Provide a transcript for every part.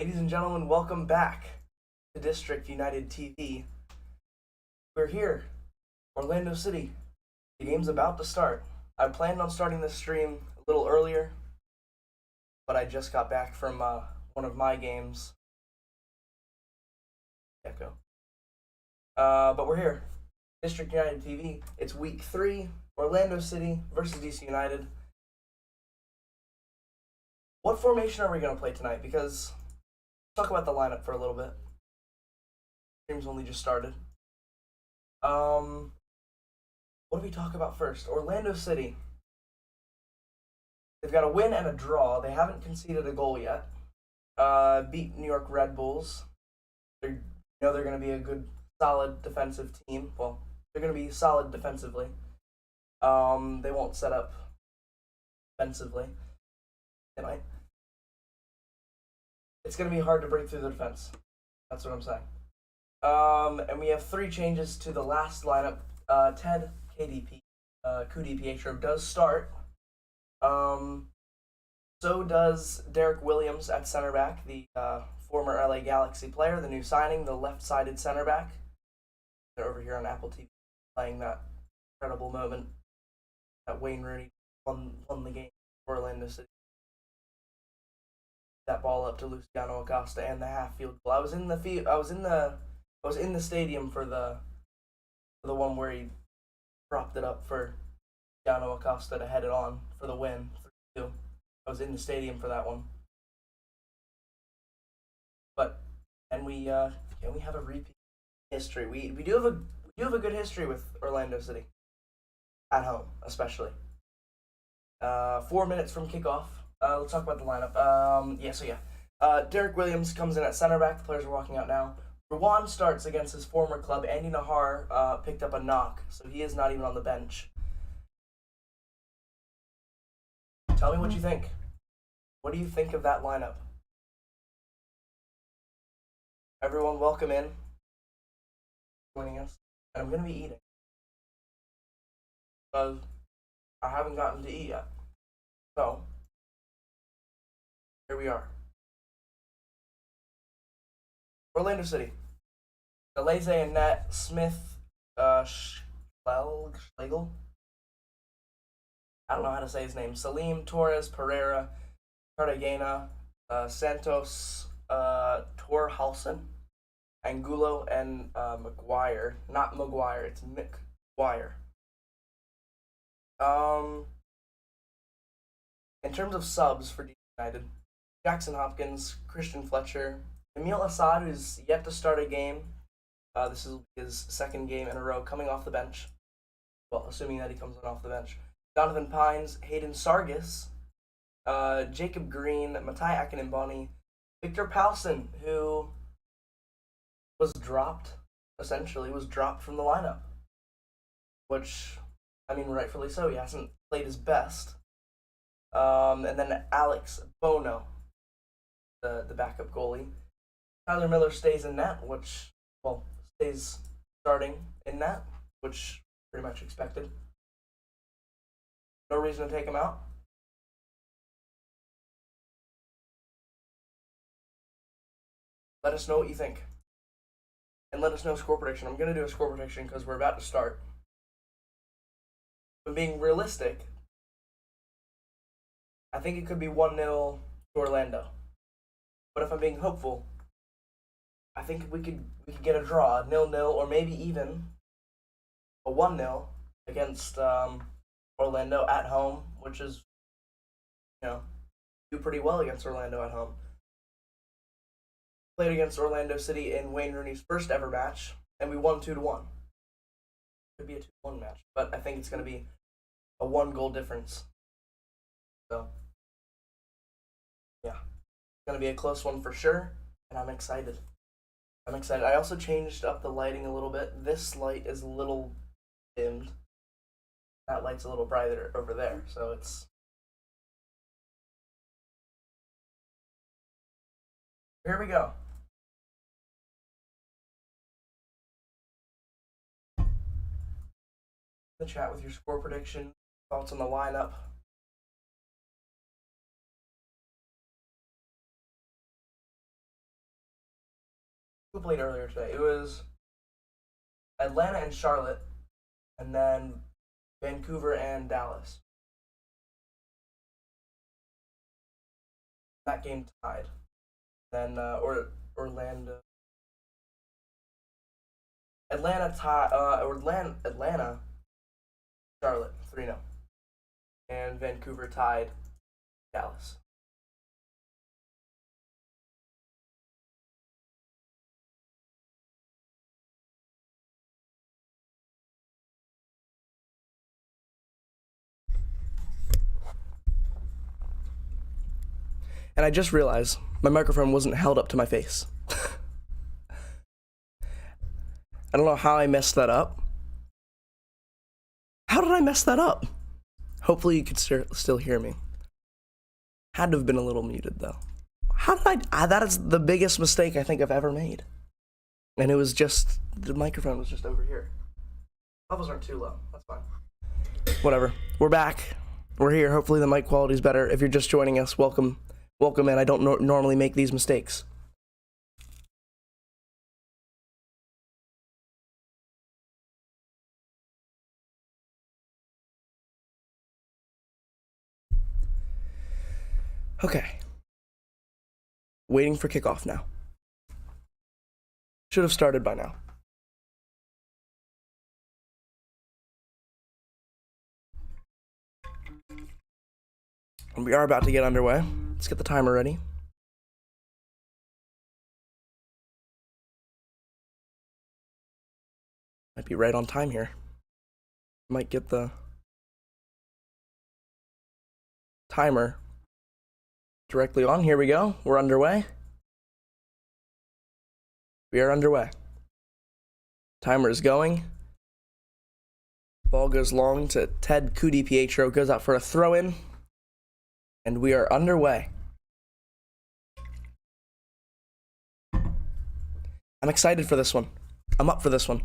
Ladies and gentlemen, welcome back to District United TV. We're here, Orlando City. The game's about to start. I planned on starting this stream a little earlier, but I just got back from one of my games. Echo. But we're here. District United TV. It's week 3, Orlando City versus DC United. What formation are we going to play tonight? Because let's talk about the lineup for a little bit. Stream's only just started. What do we talk about first? Orlando City. They've got a win and a draw. They haven't conceded a goal yet. Beat New York Red Bulls. They're going to be a good, solid defensive team. Well, they're going to be solid defensively. They won't set up defensively tonight. It's going to be hard to break through the defense. That's what I'm saying. And we have 3 changes to the last lineup. Ted KDP, Kudi Pietro does start. So does Derek Williams at center back, the former LA Galaxy player, the new signing, the left-sided center back. They're over here on Apple TV playing that incredible moment that Wayne Rooney won the game for Orlando City. That ball up to Luciano Acosta and the half field goal. I was in the stadium for the one where he propped it up for Luciano Acosta to head it on for the win. 3-2. I was in the stadium for that one. And we have a repeat history. We do have a good history with Orlando City at home, especially. 4 minutes from kickoff. Let's talk about the lineup. Derek Williams comes in at center back. The players are walking out now. Rwan starts against his former club. Andy Nahar picked up a knock, so he is not even on the bench. Tell me what you think. What do you think of that lineup? Everyone, welcome in. Joining us. And I'm going to be eating. Because I haven't gotten to eat yet. So, here we are. Orlando City. Galeze and net. Smith, Schlegel. I don't know how to say his name. Salim, Torres, Pereira, Cartagena, Santos, Torhalson, Angulo, and McGuire. Not McGuire, it's McGuire. In terms of subs for DC United, Jackson Hopkins, Christian Fletcher, Emil Assad, who's yet to start a game. This is his 2nd game in a row coming off the bench. Well, assuming that he comes in off the bench. Donovan Pines, Hayden Sargis, Jacob Green, Matai Akinimboni, Victor Palsen, who was dropped from the lineup. Which, I mean, rightfully so. He hasn't played his best. And then Alex Bono, the backup goalie. Tyler Miller stays in net, stays starting in net, which pretty much expected. No reason to take him out. Let us know what you think. And let us know score prediction. I'm going to do a score prediction because we're about to start. But being realistic, I think it could be 1-0 to Orlando. But if I'm being hopeful, I think we could get a draw, 0-0, or maybe even a 1-0 against Orlando at home, which is, do pretty well against Orlando at home. Played against Orlando City in Wayne Rooney's first ever match, and we won 2-1. Could be a 2-1 match, but I think it's going to be a 1-goal difference. So, yeah, it's going to be a close one for sure, and I'm excited. I also changed up the lighting a little bit. This light is a little dimmed. That light's a little brighter over there, so it's... Here we go. The chat with your score prediction, thoughts on the lineup. who played earlier today? It was Atlanta and Charlotte, and then Vancouver and Dallas. That game tied. Then or Orlando. Atlanta tie. Atlanta. Charlotte 3-0, and Vancouver tied Dallas. And I just realized my microphone wasn't held up to my face. I don't know how I messed that up. How did I mess that up? Hopefully you could still hear me. Had to have been a little muted though. How did that is the biggest mistake I think I've ever made. And it was just, the microphone was just over here. Levels aren't too low, that's fine. Whatever, we're back. We're here, hopefully the mic quality is better. If you're just joining us, welcome in. I don't normally make these mistakes. Okay. Waiting for kickoff now. Should have started by now. And we are about to get underway. Let's get the timer ready. Might be right on time here. Might get the timer directly on. Here we go. We're underway. We are underway. Timer is going. Ball goes long to Ted Pietro, goes out for a throw-in. And we are underway. I'm excited for this one. I'm up for this one.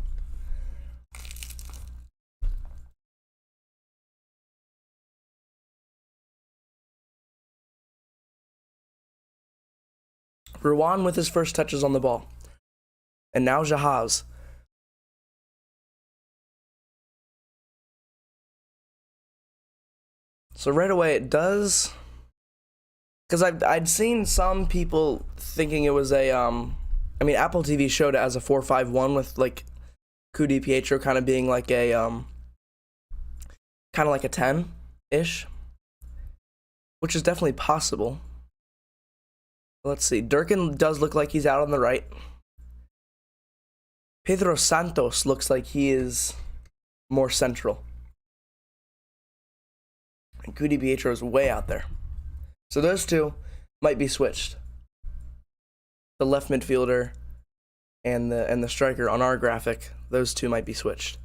Ruan with his first touches on the ball. And now Jahaz. So right away it does, because I'd seen some people thinking it was a I mean Apple TV showed it as a 4-5-1 with like Pietro kind of being like a kind of like a 10-ish, which is definitely possible. Let's see. Durkin does look like he's out on the right. Pedro Santos looks like he is more central. And Pietro is way out there. So those two might be switched. The left midfielder and the striker on our graphic, those two might be switched.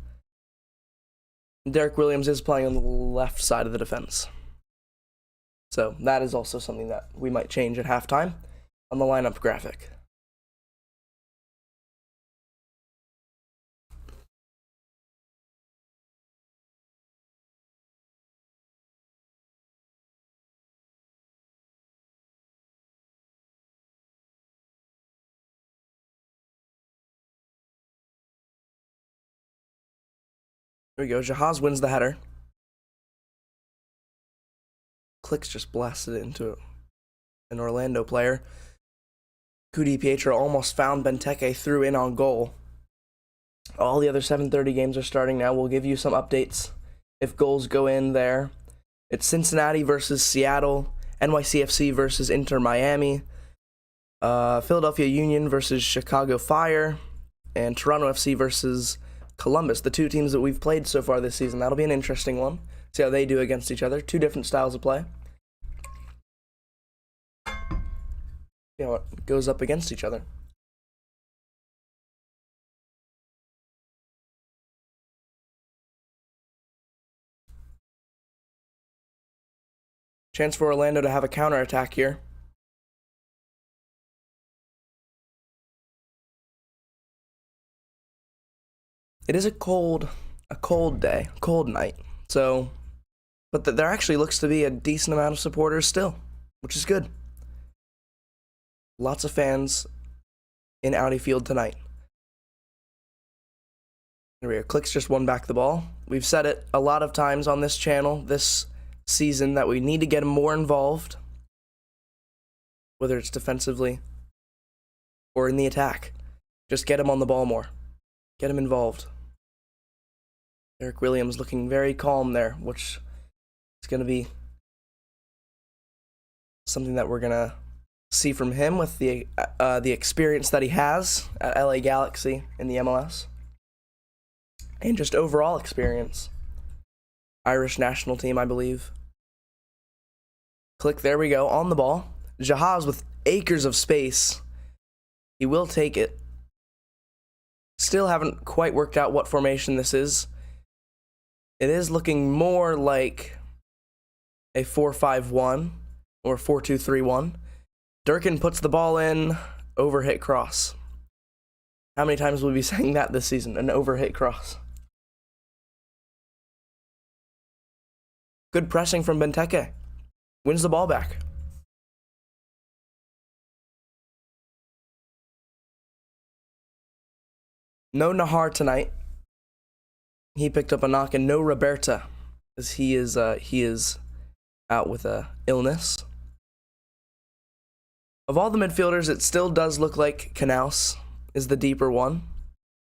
Derek Williams is playing on the left side of the defense. So that is also something that we might change at halftime on the lineup graphic. There we go. Jahaz wins the header. Clicks just blasted it into an Orlando player. Pietro almost found Benteke, threw in on goal. All the other 7:30 games are starting now. We'll give you some updates if goals go in there. It's Cincinnati versus Seattle, NYCFC versus Inter Miami, Philadelphia Union versus Chicago Fire, and Toronto FC versus Columbus, the two teams that we've played so far this season. That'll be an interesting one. See how they do against each other. Two different styles of play. See how it goes up against each other. Chance for Orlando to have a counterattack here. It is a cold day, cold night. So, but there actually looks to be a decent amount of supporters still, which is good. Lots of fans in Audi Field tonight. There we go. Clicks just won back the ball. We've said it a lot of times on this channel this season that we need to get him more involved, whether it's defensively or in the attack. Just get him on the ball more. Get him involved. Eric Williams looking very calm there, which is going to be something that we're going to see from him with the experience that he has at LA Galaxy in the MLS. And just overall experience. Irish national team, I believe. Click, there we go, on the ball. Jahaz with acres of space. He will take it. Still haven't quite worked out what formation this is. It is looking more like a 4-5-1 or 4-2-3-1. Durkin puts the ball in, overhit cross. How many times will we be saying that this season? An overhit cross. Good pressing from Benteke. Wins the ball back. No Nahar tonight. He picked up a knock, and no Roberta, as he is out with a illness. Of all the midfielders, it still does look like Canaus is the deeper one,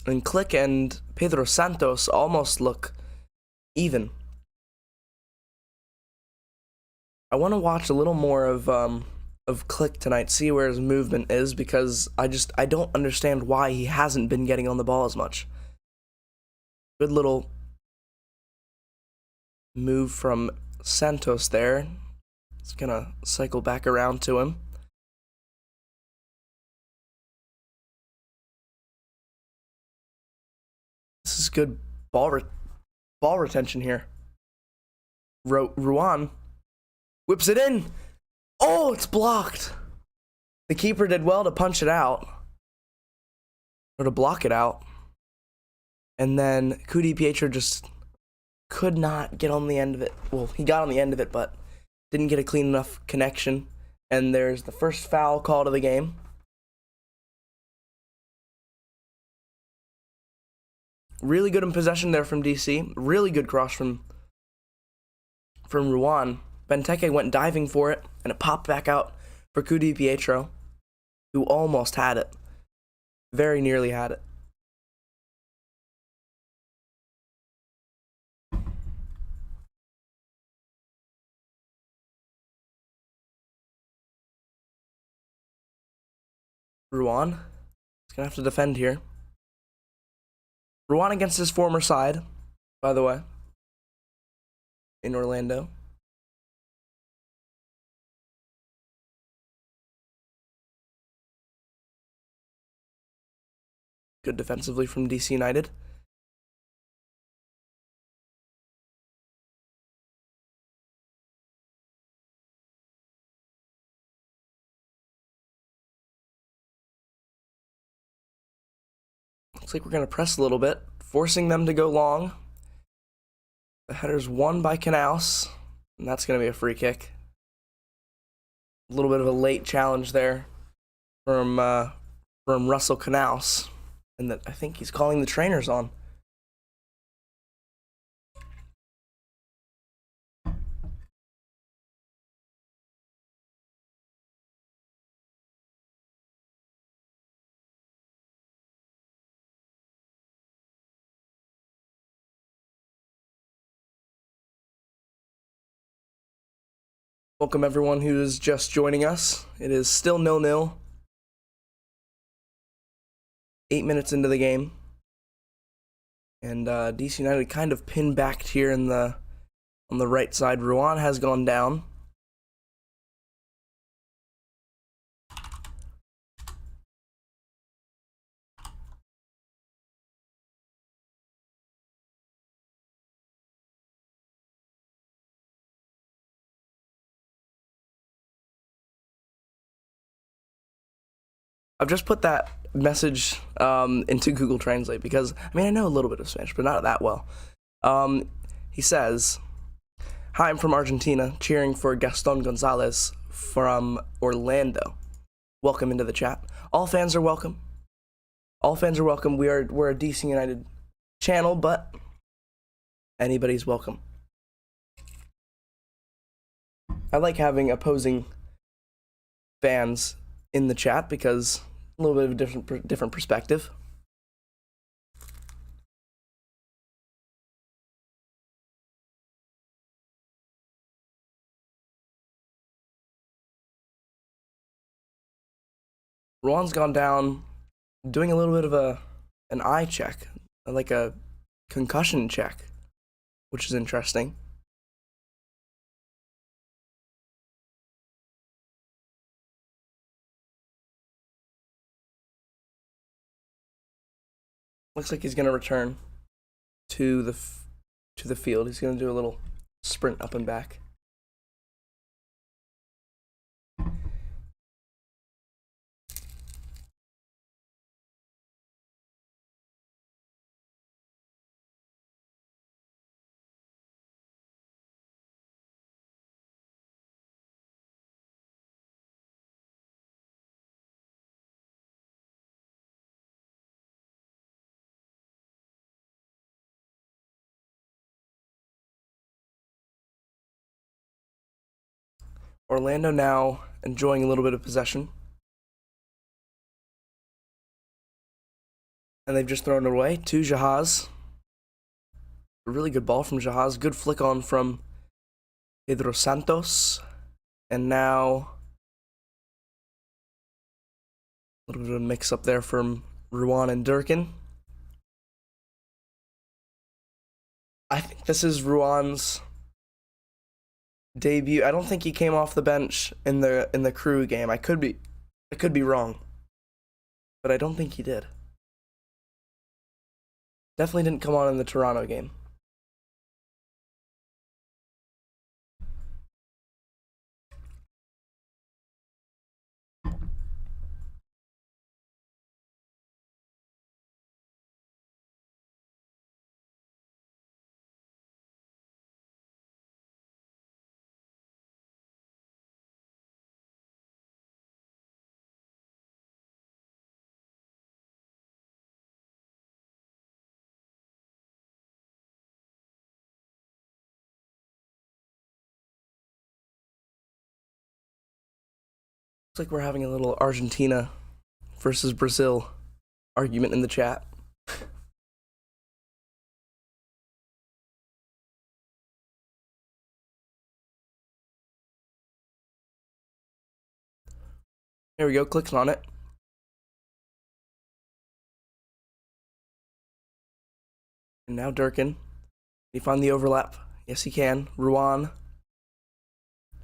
and Click and Pedro Santos almost look even. I want to watch a little more of Click tonight, see where his movement is, because I don't understand why he hasn't been getting on the ball as much. Good little move from Santos there. It's gonna cycle back around to him. This is good ball retention here. Ruan whips it in. Oh, it's blocked. The keeper did well to punch it out, or to block it out. And then Cudi Pietro just could not get on the end of it. Well, he got on the end of it, but didn't get a clean enough connection. And there's the first foul call to the game. Really good in possession there from DC. Really good cross from Ruan. Benteke went diving for it, and it popped back out for Cudi Pietro, who almost had it. Very nearly had it. Ruan is going to have to defend here. Ruan against his former side, by the way, in Orlando. Good defensively from DC United. Looks like we're going to press a little bit, forcing them to go long. The header's won by Canaus, and that's going to be a free kick. A little bit of a late challenge there from Russell Canaus, and that I think he's calling the trainers on. Welcome everyone who is just joining us. It is still 0-0. 8 minutes into the game. And DC United kind of pinned back here on the right side. Ruan has gone down. I've just put that message into Google Translate because, I mean, I know a little bit of Spanish, but not that well. He says, "Hi, I'm from Argentina, cheering for Gaston Gonzalez from Orlando. Welcome into the chat. All fans are welcome. All fans are welcome. We're a DC United channel, but anybody's welcome. I like having opposing fans in the chat because a little bit of a different perspective. Ruan's gone down, doing a little bit of an eye check, like a concussion check, which is interesting. Looks like he's gonna return to the field. He's gonna do a little sprint up and back. Orlando now enjoying a little bit of possession. And they've just thrown it away to Jahaz. A really good ball from Jahaz. Good flick on from Pedro Santos. And now a little bit of a mix up there from Ruan and Durkin. I think this is Ruan's debut. I don't think he came off the bench in the Crew game. I could be wrong, but I don't think he did. Definitely didn't come on in the Toronto game. Looks like we're having a little Argentina versus Brazil argument in the chat. Here we go, clicks on it. And now Durkin. Can he find the overlap? Yes, he can. Ruan.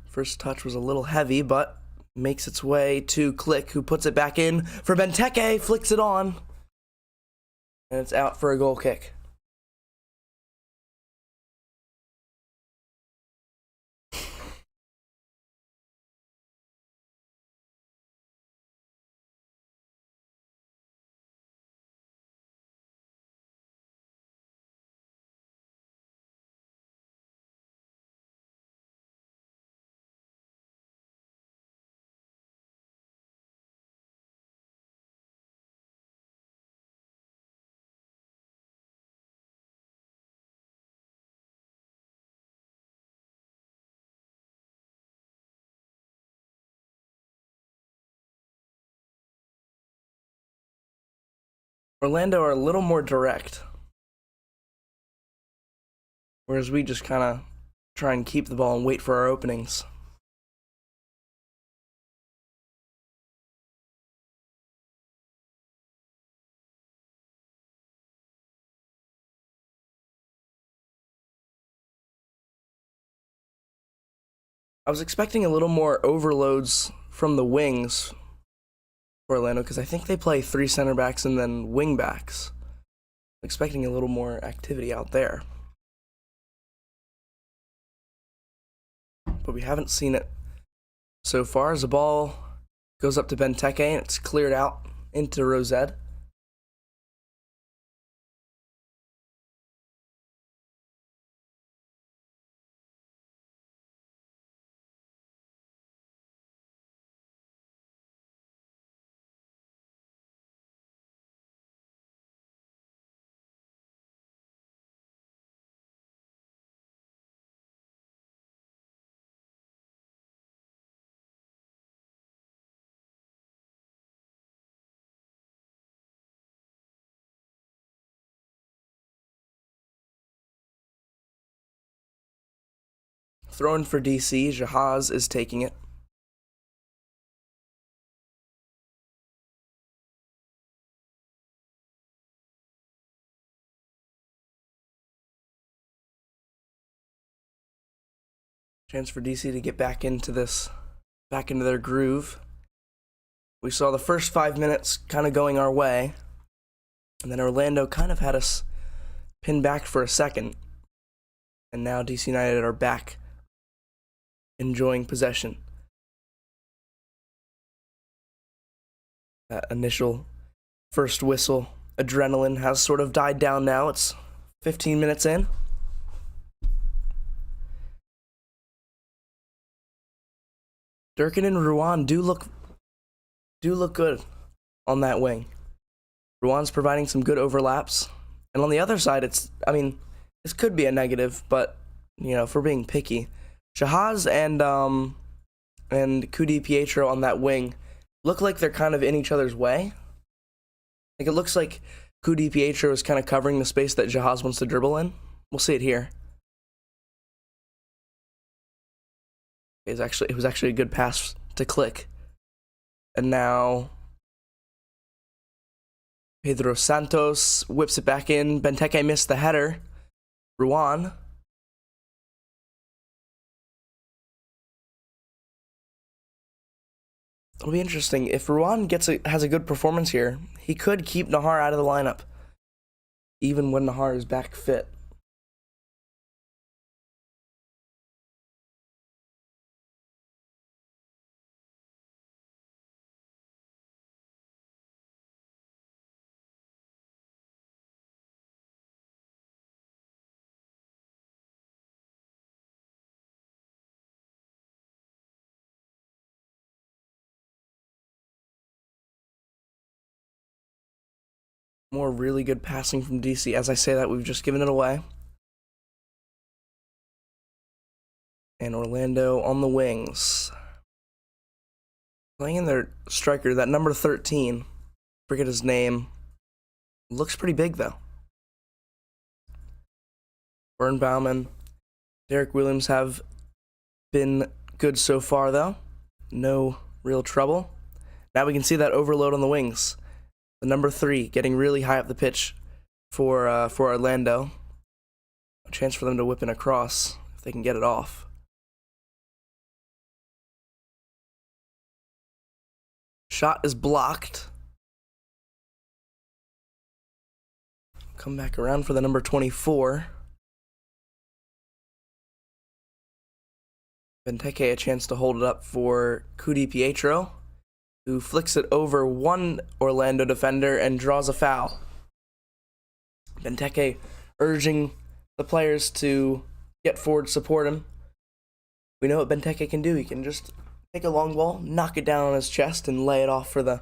First touch was a little heavy, but makes its way to Click, who puts it back in for Benteke, flicks it on. And it's out for a goal kick. Orlando are a little more direct, whereas we just kind of try and keep the ball and wait for our openings. I was expecting a little more overloads from the wings for Orlando because I think they play 3 center backs and then wing backs. I'm expecting a little more activity out there. But we haven't seen it so far as the ball goes up to Benteke and it's cleared out into Rosette. Throwing for DC, Jahaz is taking it. Chance for DC to get back into their groove. We saw the first 5 minutes kind of going our way, and then Orlando kind of had us pinned back for a second, and now DC United are back enjoying possession. That initial first whistle adrenaline has sort of died down now. It's 15 minutes in. Durkin and Ruan do look good on that wing. Ruan's providing some good overlaps. And on the other side, this could be a negative, but, if we're being picky, Jahaz and Kudi Pietro on that wing look like they're kind of in each other's way. Like, it looks like Kudi Pietro is kind of covering the space that Jahaz wants to dribble in. We'll see it here. It was actually a good pass to Click. And now Pedro Santos whips it back in. Benteke missed the header. Ruan. It'll be interesting. If Ruan has a good performance here, he could keep Nahar out of the lineup, even when Nahar is back fit. More really good passing from DC. As I say that, we've just given it away. And Orlando on the wings. Playing in their striker, that number 13. Forget his name. Looks pretty big, though. Birnbaum and Derek Williams have been good so far, though. No real trouble. Now we can see that overload on the wings. The number 3 getting really high up the pitch for Orlando. A chance for them to whip in a cross if they can get it off. Shot is blocked. Come back around for the number 24. Benteke a chance to hold it up for Kudi Pietro, who flicks it over one Orlando defender and draws a foul. Benteke urging the players to get forward, support him. We know what Benteke can do. He can just take a long ball, knock it down on his chest, and lay it off for the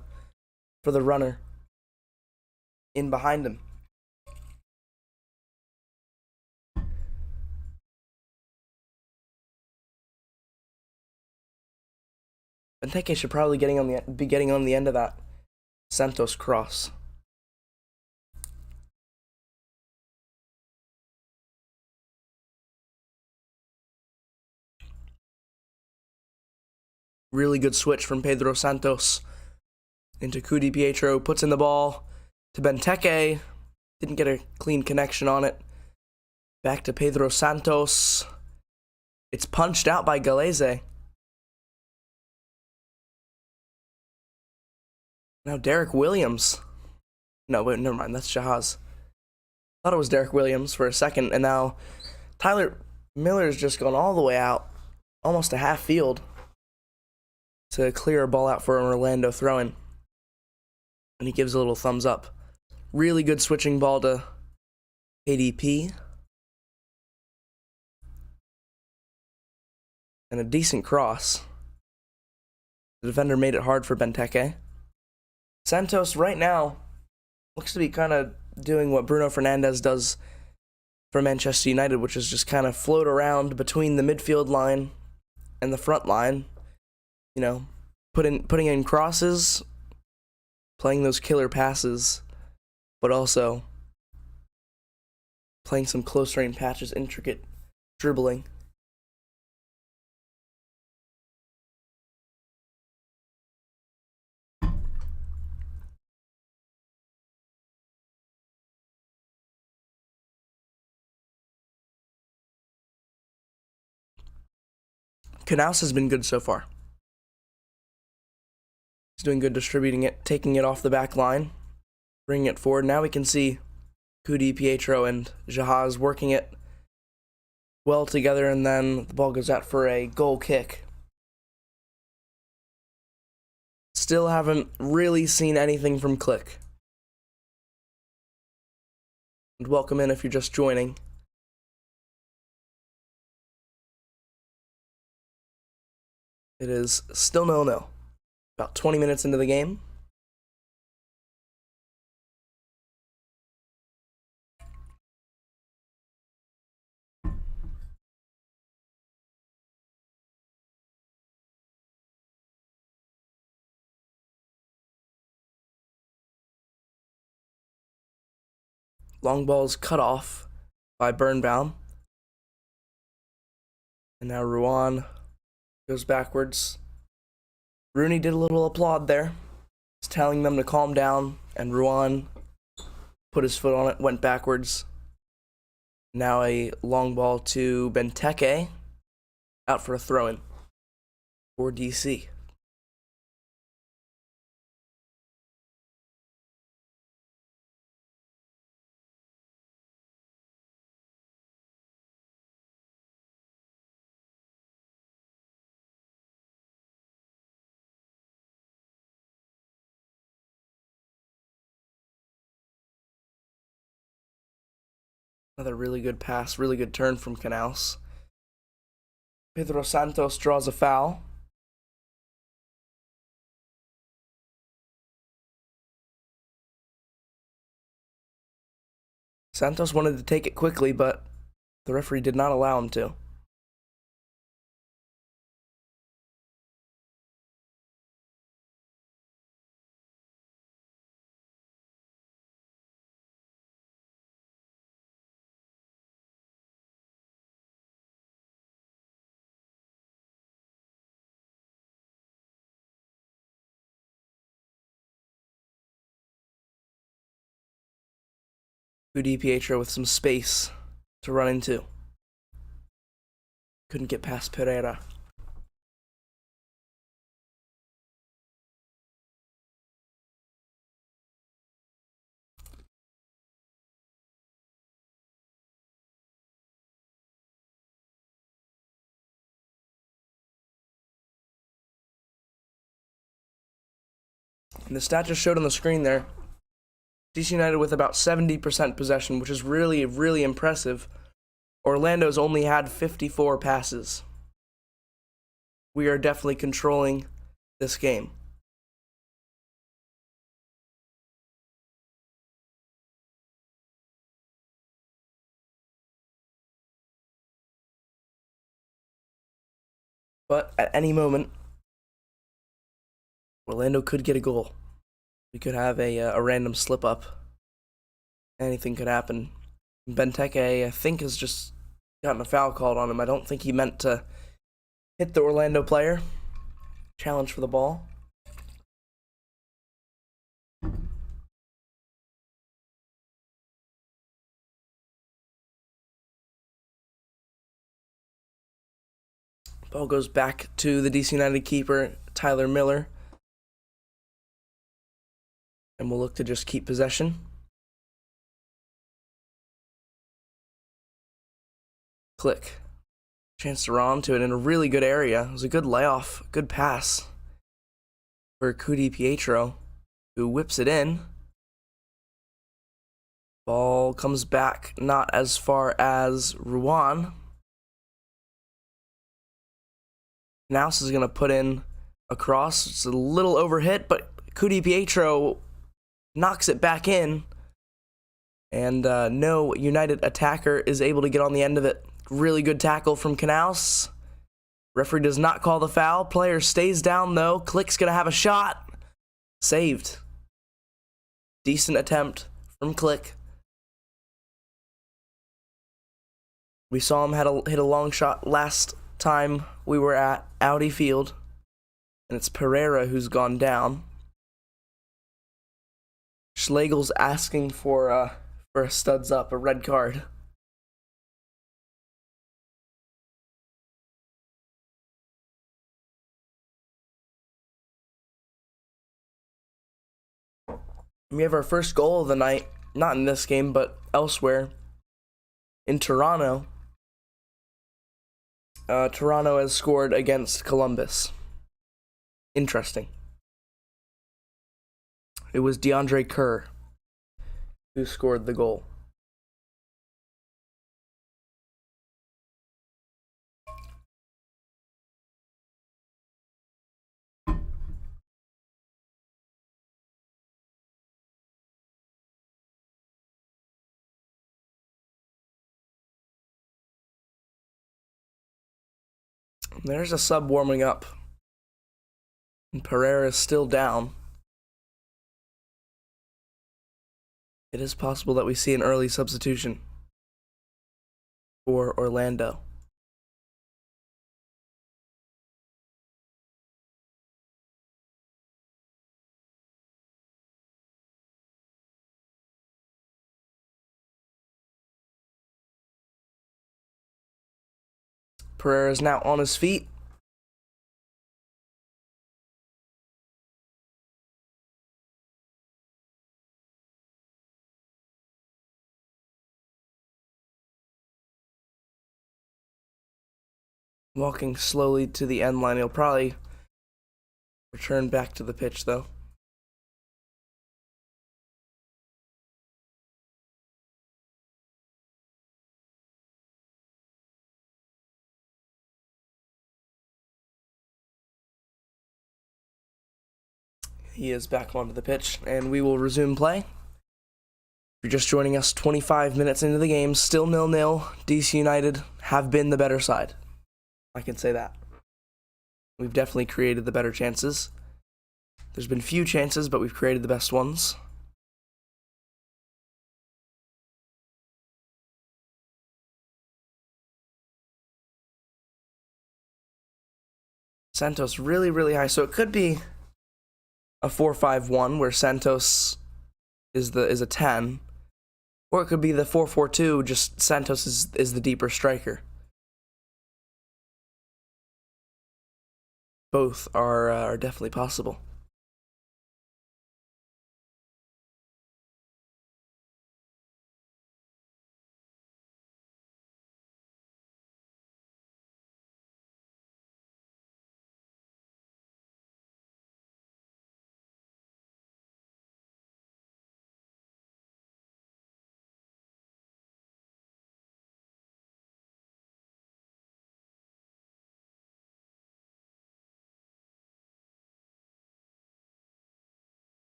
runner in behind him. Benteke should probably be getting on the end of that Santos cross. Really good switch from Pedro Santos into Kudi Pietro. Puts in the ball to Benteke. Didn't get a clean connection on it. Back to Pedro Santos. It's punched out by Galese. Now Derek Williams. No, wait, never mind. That's Jahaz. Thought it was Derek Williams for a second, and now Tyler Miller's just gone all the way out, almost a half field, to clear a ball out for an Orlando throw-in. And he gives a little thumbs up. Really good switching ball to ADP. And a decent cross. The defender made it hard for Benteke. Santos right now looks to be kind of doing what Bruno Fernandes does for Manchester United, which is just kind of float around between the midfield line and the front line. You know, putting in crosses, playing those killer passes, but also playing some close range patches, intricate dribbling. Knaus has been good so far. He's doing good distributing it, taking it off the back line, bringing it forward. Now we can see Kudi, Pietro, and Jahaz working it well together, and then the ball goes out for a goal kick. Still haven't really seen anything from Click. And welcome in if you're just joining. It is still 0-0. About 20 minutes into the game. Long ball's cut off by Birnbaum. And now Ruan goes backwards. Rooney did a little applaud there. He's telling them to calm down, and Ruan put his foot on it, went backwards. Now a long ball to Benteke, out for a throw-in for DC. Another really good pass, really good turn from Knaus. Pedro Santos draws a foul. Santos wanted to take it quickly, but the referee did not allow him to. Kudi Pietro with some space to run into. Couldn't get past Pereira. And the stat just showed on the screen there. DC United with about 70% possession, which is really, really impressive. Orlando's only had 54 passes. We are definitely controlling this game. But at any moment, Orlando could get a goal. We could have a random slip up. Anything could happen. Benteke, I think, has just gotten a foul called on him. I don't think he meant to hit the Orlando player. Challenge for the ball. Ball goes back to the DC United keeper, Tyler Miller. And we'll look to just keep possession. Click. Chance to run to it in a really good area. It was a good layoff, good pass for Kudi Pietro, who whips it in. Ball comes back not as far as Ruan. Knaus is going to put in a cross. It's a little overhit, but Kudi Pietro knocks it back in. And no United attacker is able to get on the end of it. Really good tackle from Knaus. Referee does not call the foul. Player stays down, though. Click's going to have a shot. Saved. Decent attempt from Click. We saw him hit a long shot last time we were at Audi Field. And it's Pereira who's gone down. Schlegel's asking for a studs up, a red card. We have our first goal of the night, not in this game, but elsewhere. In Toronto. Toronto has scored against Columbus. Interesting. It was DeAndre Kerr who scored the goal. There's a sub warming up. And Pereira is still down. It is possible that we see an early substitution for Orlando. Pereira is now on his feet. Walking slowly to the end line. He'll probably return back to the pitch, though. He is back onto the pitch, and we will resume play. If you're just joining us 25 minutes into the game, still 0-0. DC United have been the better side. I can say that. We've definitely created the better chances. There's been few chances, but we've created the best ones. Santos really, really high, so it could be a 4-5-1 where Santos is a 10, or it could be the 4-4-2, just Santos is the deeper striker. Both are definitely possible.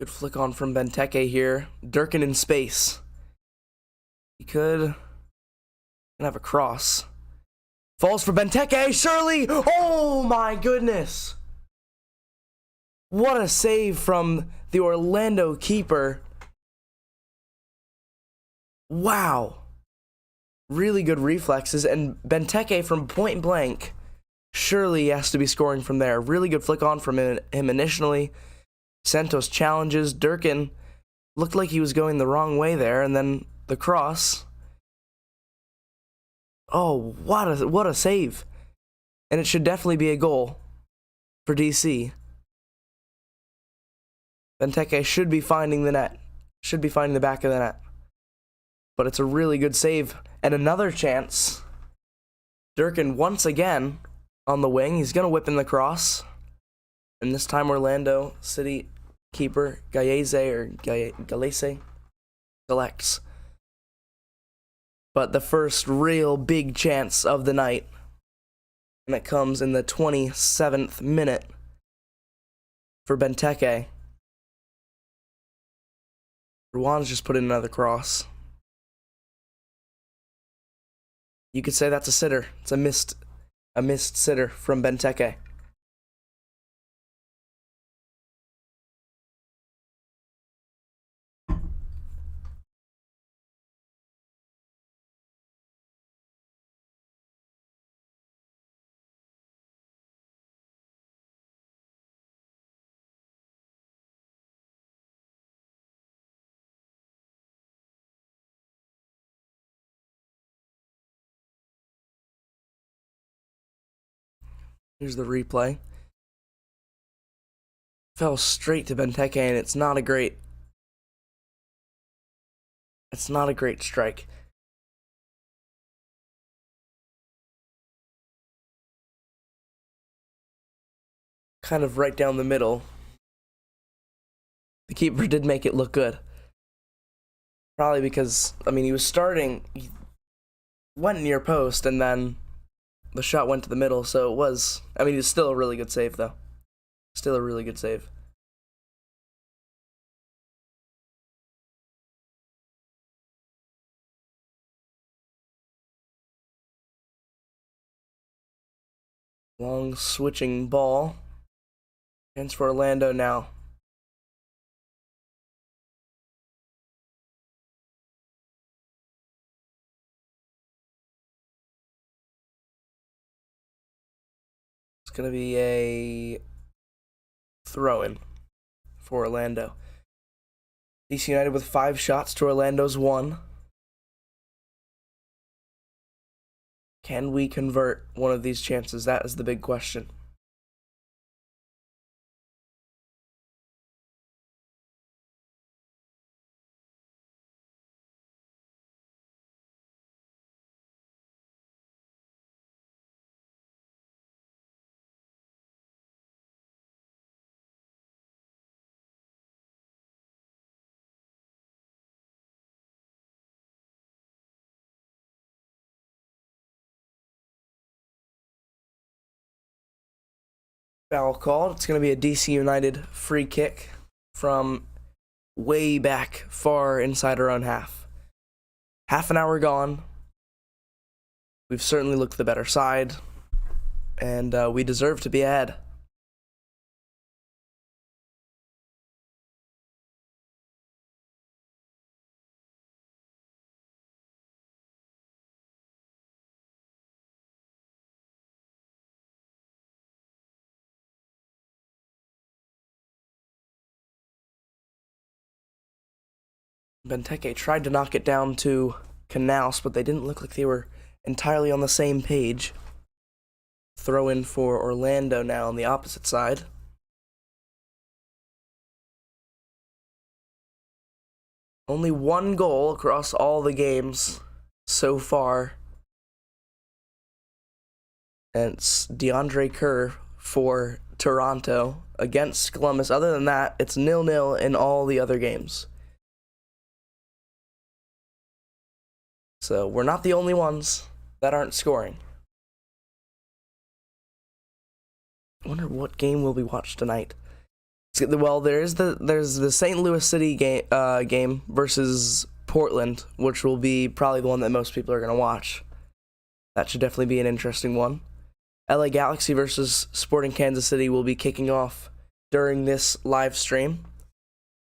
Good flick on from Benteke here. Durkin in space. He could have a cross. Falls for Benteke, surely! Oh my goodness! What a save from the Orlando keeper. Wow. Really good reflexes, and Benteke from point blank surely has to be scoring from there. Really good flick on from him initially. Santos challenges. Durkin looked like he was going the wrong way there, and then the cross. Oh, what a save. And it should definitely be a goal for DC. Benteke should be finding the net. Should be finding the back of the net. But it's a really good save. And another chance. Durkin once again on the wing. He's going to whip in the cross. And this time Orlando City keeper Galese selects. But the first real big chance of the night. And it comes in the 27th minute for Benteke. Rwan's just put in another cross. You could say that's a sitter. It's a missed sitter from Benteke. Here's the replay. fell straight to Benteke, and it's not a great strike. Kind of right down the middle. The keeper did make it look good. Probably because, I mean, he went near post, and then the shot went to the middle, so it was, I mean, it's still a really good save, though. Still a really good save. Long switching ball. Chance for Orlando now. It's going to be a throw-in for Orlando. DC United with 5 shots to Orlando's 1. Can we convert one of these chances? That is the big question. Foul called. It's going to be a DC United free kick from way back far inside our own half. Half an hour gone. We've certainly looked the better side, and we deserve to be ahead. Benteke tried to knock it down to Canals, but they didn't look like they were entirely on the same page. Throw in for Orlando now on the opposite side. Only 1 goal across all the games so far. And it's DeAndre Kerr for Toronto against Columbus. Other than that, it's 0-0 in all the other games. So we're not the only ones that aren't scoring. I wonder what game will we watch tonight. Well, there's the St. Louis City game versus Portland, which will be probably the one that most people are going to watch. That should definitely be an interesting one. LA Galaxy versus Sporting Kansas City will be kicking off during this live stream.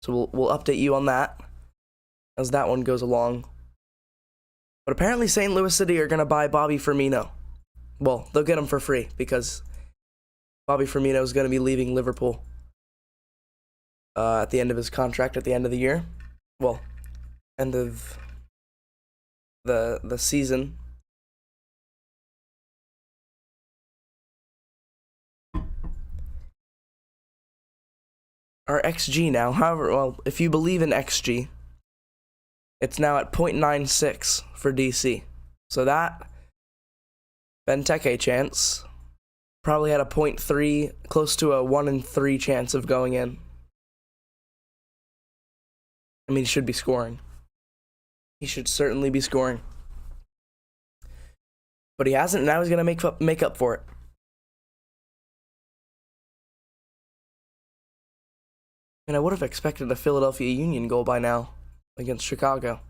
So we'll update you on that as that one goes along. But apparently St. Louis City are going to buy Bobby Firmino. Well, they'll get him for free because Bobby Firmino is going to be leaving Liverpool at the end of his contract at the end of the year. Well, end of the season. Our XG now, however, well, if you believe in XG, it's now at 0.96 for DC. So that Benteke chance probably had a 0.3, close to a 1 in 3 chance of going in. I mean, he should be scoring. He should certainly be scoring. But he hasn't, and now he's going to make up for it. And I would have expected a Philadelphia Union goal by now against Chicago.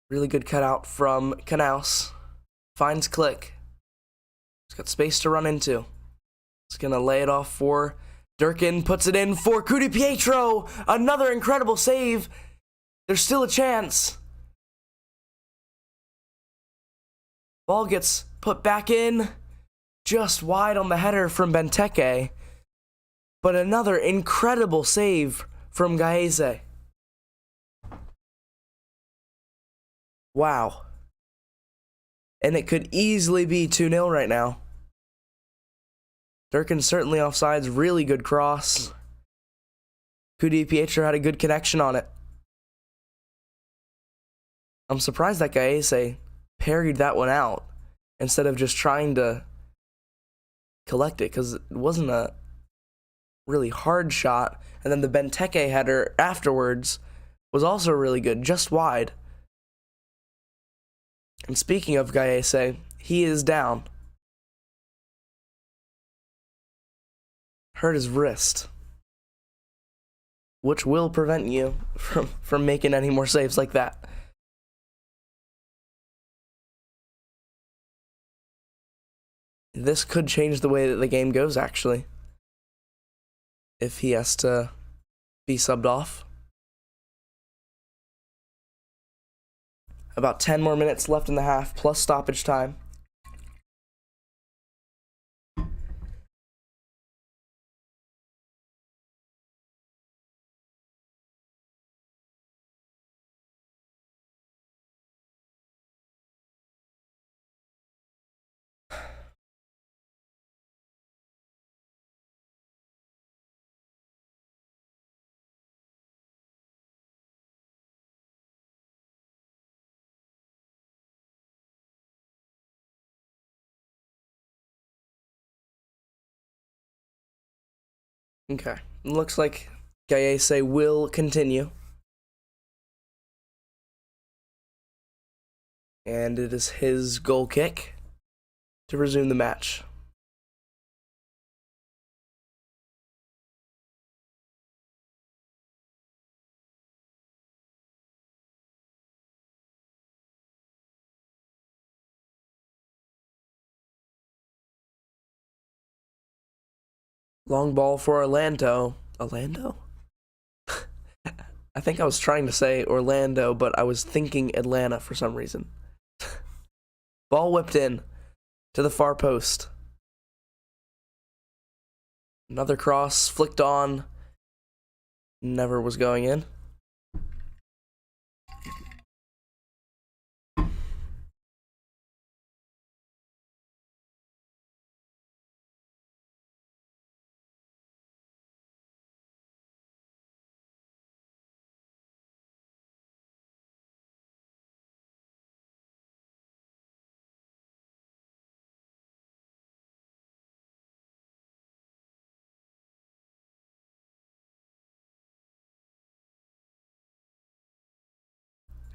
Really good cutout from Canals. Finds Click. He's got space to run into. He's going to lay it off for Durkin. Puts it in for Cudi Pietro. Another incredible save. There's still a chance. Ball gets put back in. Just wide on the header from Benteke. But another incredible save from Gaeze. Wow. And it could easily be 2-0 right now. Durkin's certainly offsides. Really good cross. Cudi Pietro had a good connection on it. I'm surprised that Gaese parried that one out instead of just trying to collect it, because it wasn't a really hard shot. And then the Benteke header afterwards was also really good, just wide. And speaking of Gaese, he is down. Hurt his wrist, which will prevent you from making any more saves like that. This could change the way that the game goes, actually, if he has to be subbed off. About 10 more minutes left in the half, plus stoppage time. Okay, looks like Gaese will continue. And it is his goal kick to resume the match. Long ball for Orlando. Orlando? I think I was trying to say Orlando, but I was thinking Atlanta for some reason. Ball whipped in to the far post. Another cross flicked on. Never was going in.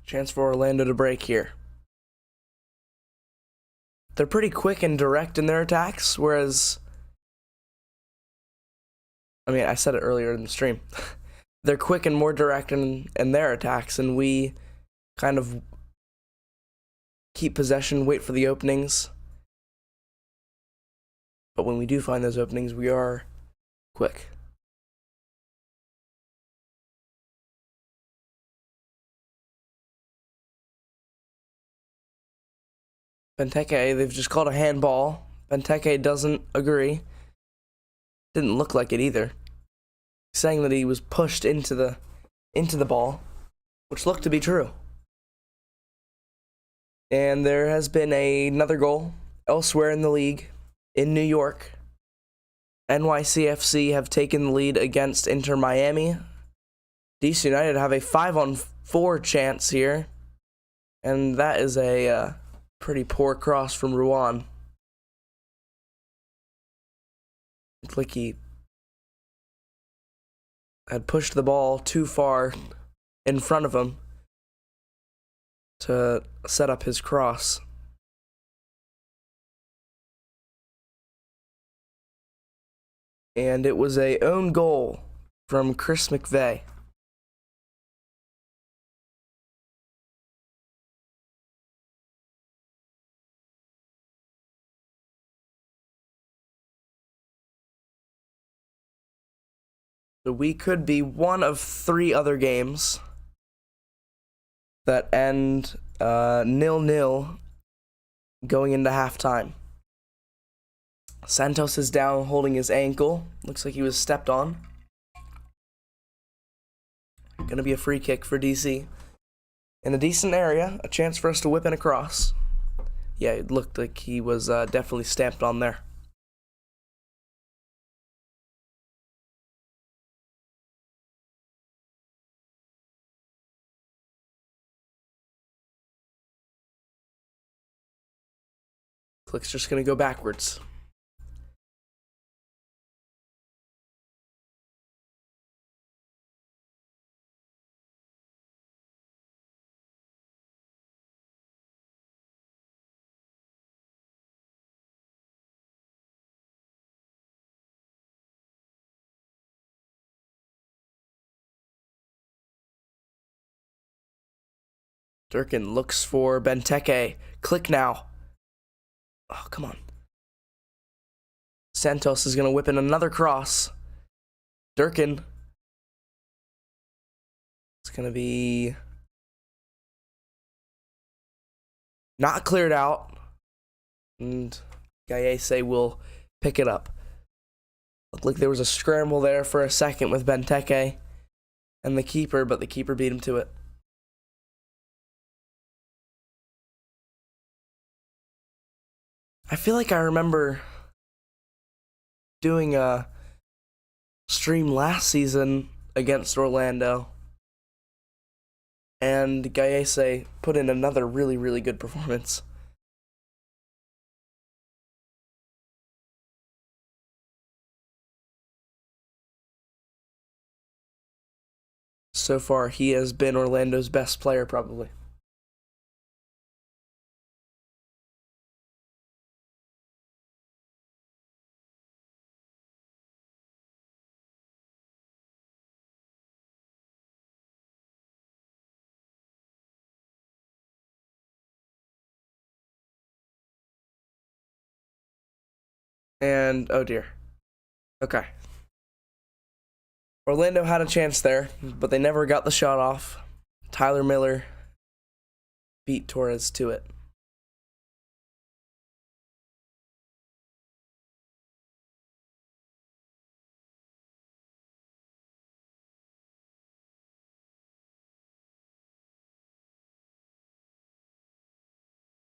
Chance for Orlando to break here. They're pretty quick and direct in their attacks, whereas, I mean, I said it earlier in the stream. They're quick and more direct in their attacks, and we kind of keep possession, wait for the openings. But when we do find those openings, we are quick. Benteke, they've just called a handball. Benteke doesn't agree. Didn't look like it either. Saying that he was pushed into the ball, which looked to be true. And there has been another goal elsewhere in the league, in New York. NYCFC have taken the lead against Inter Miami. DC United have a 5-on-4 chance here, and that is a pretty poor cross from Ruan. Looked like he had pushed the ball too far in front of him to set up his cross. And it was a own goal from Chris McVeigh. So we could be one of 3 other games that end 0-0 going into halftime. Santos is down holding his ankle. Looks like he was stepped on. Gonna be a free kick for DC. In a decent area, a chance for us to whip in across. Yeah, it looked like he was definitely stamped on there. Click's just going to go backwards. Durkin looks for Benteke. Click now. Oh, come on. Santos is going to whip in another cross. Durkin. It's going to be not cleared out. And Gallese will pick it up. Looked like there was a scramble there for a second with Benteke and the keeper, but the keeper beat him to it. I feel like I remember doing a stream last season against Orlando, and Gallese put in another really, really good performance. So far, he has been Orlando's best player, probably. And, oh dear. Okay. Orlando had a chance there, but they never got the shot off. Tyler Miller beat Torres to it.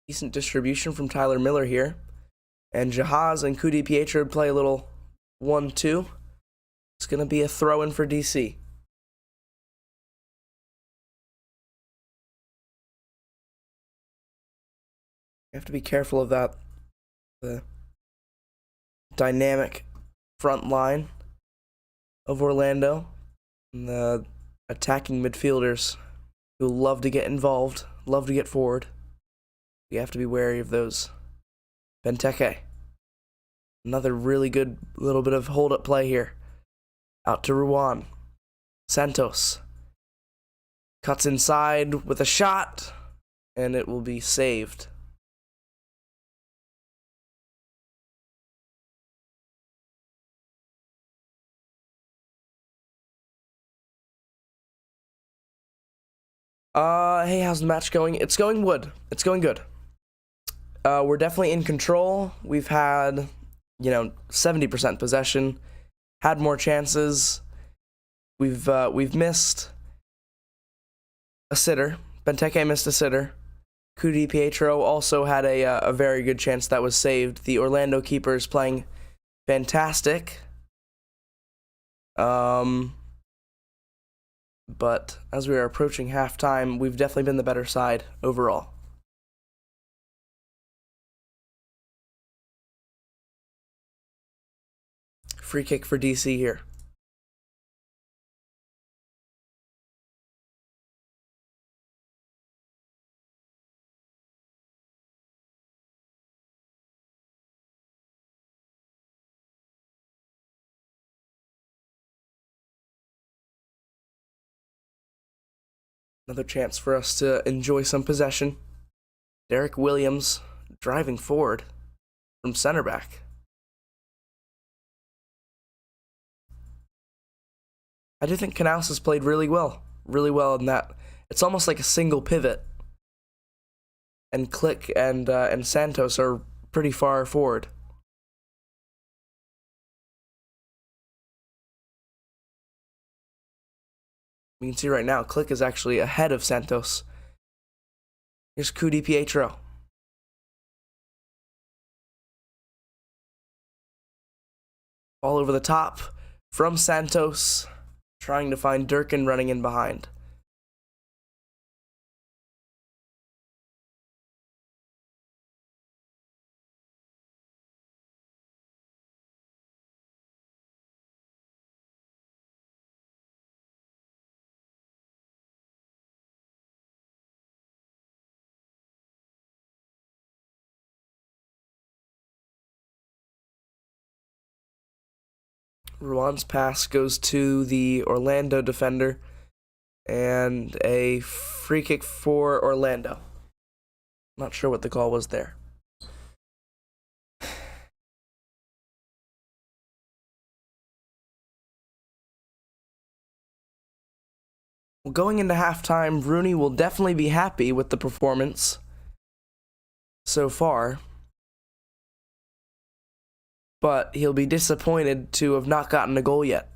Decent distribution from Tyler Miller here. And Jahaz and Kudi Pietro play a little 1-2. It's going to be a throw-in for DC. You have to be careful of that. The dynamic front line of Orlando. And the attacking midfielders who love to get involved, love to get forward. You have to be wary of those. Benteke. Another really good little bit of hold-up play here. Out to Ruan. Santos. Cuts inside with a shot, and it will be saved. Hey, how's the match going? It's going good. It's going good. We're definitely in control. We've had, 70% possession. Had more chances. We've missed a sitter. Benteke missed a sitter. Kudi Pietro also had a very good chance that was saved. The Orlando keeper is playing fantastic. But as we are approaching halftime, we've definitely been the better side overall. Free kick for DC here. Another chance for us to enjoy some possession. Derek Williams driving forward from center back. I do think Canals has played really well in that. It's almost like a single pivot. And Click and Santos are pretty far forward. You can see right now, Click is actually ahead of Santos. Here's Kudi Pietro. All over the top from Santos, trying to find Durkin running in behind. Ruan's pass goes to the Orlando defender, and a free kick for Orlando. Not sure what the call was there. Well, going into halftime, Rooney will definitely be happy with the performance so far, but he'll be disappointed to have not gotten a goal yet.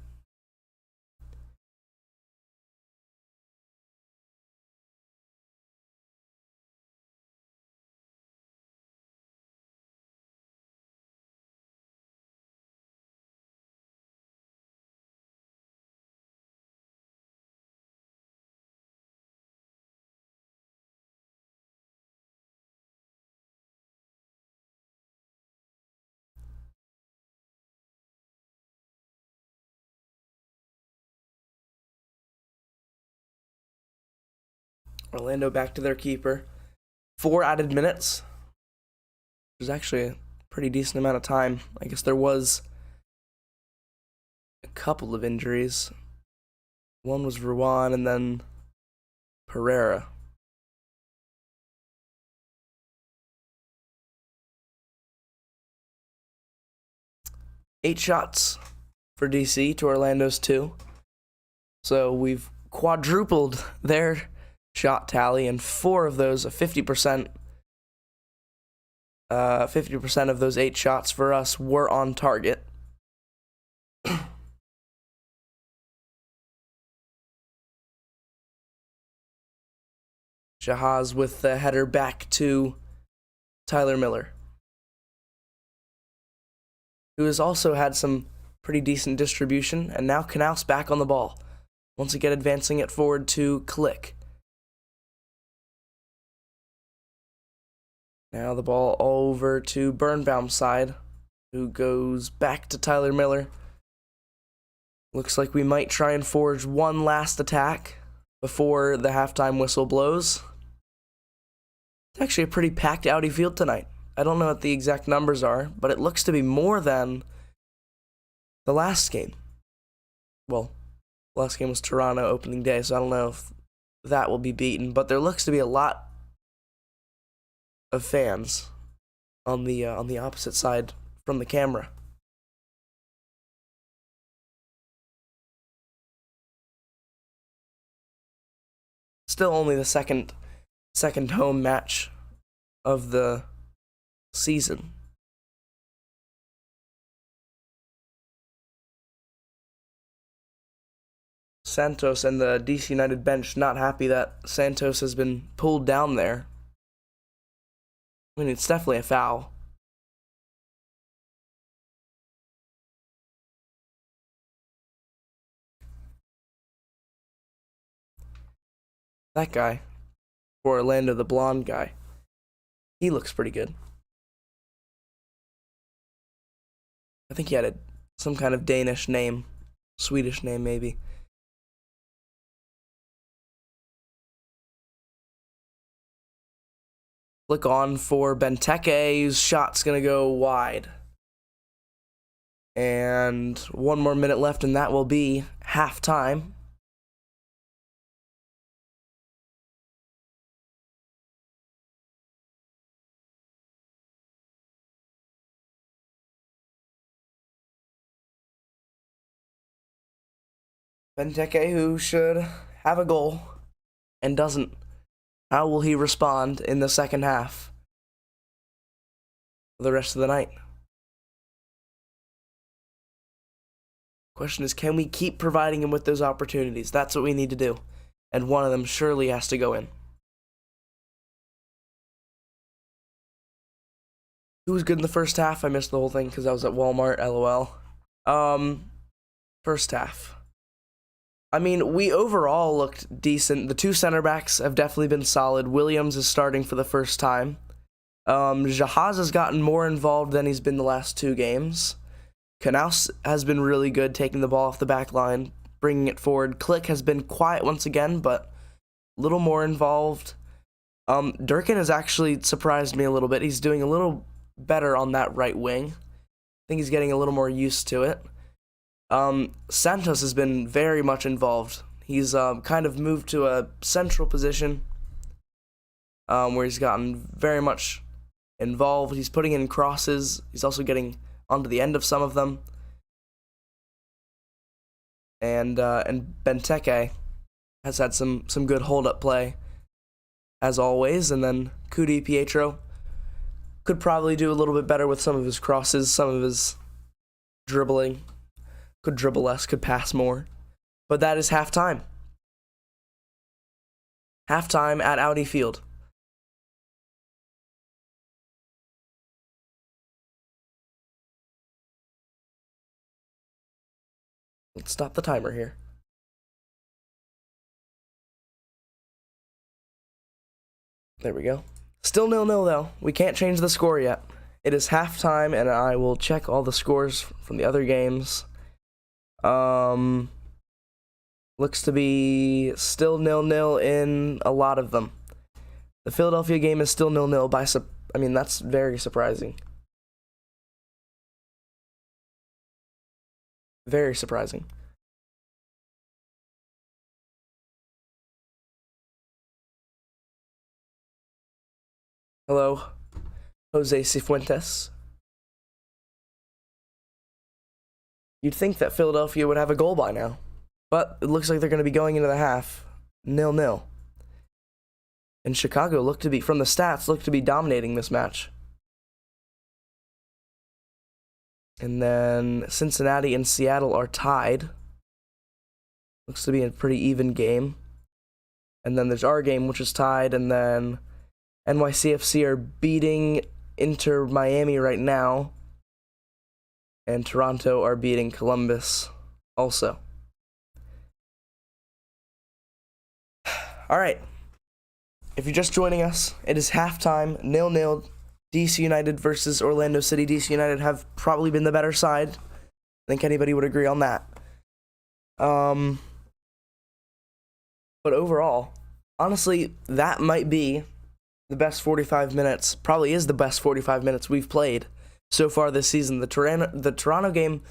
Orlando back to their keeper. 4 added minutes, which is actually a pretty decent amount of time. I guess there was a couple of injuries. One was Ruan and then Pereira. Eight shots for DC to Orlando's 2. So we've quadrupled their shot tally, and 4 of those, 50%. 50% of those 8 shots for us were on target. Jahaz with the header back to Tyler Miller, who has also had some pretty decent distribution, and now Knaus back on the ball. Once again advancing it forward to Click. Now the ball over to Birnbaum's side, who goes back to Tyler Miller. Looks like we might try and forge one last attack before the halftime whistle blows. It's actually a pretty packed Audi field tonight. I don't know what the exact numbers are, but it looks to be more than the last game. Well, the last game was Toronto opening day, so I don't know if that will be beaten, but there looks to be a lot of fans on the opposite side from the camera. Still only the second home match of the season. Santos and the DC United bench not happy that Santos has been pulled down there. I mean, it's definitely a foul. That guy, for Orlando, the blonde guy, he looks pretty good. I think he had some kind of Danish name, Swedish name maybe. Flick on for Benteke, whose shot's going to go wide. And 1 more minute left, and that will be halftime. Benteke, who should have a goal and doesn't. How will he respond in the second half for the rest of the night? Question is, can we keep providing him with those opportunities? That's what we need to do. And one of them surely has to go in. Who was good in the first half? I missed the whole thing because I was at Walmart, LOL. First half. I mean, we overall looked decent. The 2 center backs have definitely been solid. Williams is starting for the first time. Jahaz has gotten more involved than he's been the last 2 games. Knaus has been really good, taking the ball off the back line, bringing it forward. Click has been quiet once again, but a little more involved. Durkin has actually surprised me a little bit. He's doing a little better on that right wing. I think he's getting a little more used to it. Santos has been very much involved. He's kind of moved to a central position where he's gotten very much involved. He's putting in crosses. He's also getting onto the end of some of them. And Benteke has had some good hold-up play, as always. And then Cudi Pietro could probably do a little bit better with some of his crosses, some of his dribbling. Could dribble less, could pass more. But that is halftime. Halftime at Audi Field. Let's stop the timer here. There we go. Still 0-0 though. We can't change the score yet. It is halftime, and I will check all the scores from the other games. Looks to be still 0-0 in a lot of them. The Philadelphia game is still 0-0 by that's very surprising. Very surprising. Hello, Jose Cifuentes. You'd think that Philadelphia would have a goal by now, but it looks like they're going to be going into the half 0-0. And Chicago from the stats, look to be dominating this match. And then Cincinnati and Seattle are tied. Looks to be a pretty even game. And then there's our game, which is tied. And then NYCFC are beating Inter Miami right now. And Toronto are beating Columbus also. All right. If you're just joining us, it is halftime, 0-0. DC United versus Orlando City. DC United have probably been the better side. I think anybody would agree on that. But overall, honestly, that might be the best 45 minutes. Probably is the best 45 minutes we've played so far this season. The Toronto game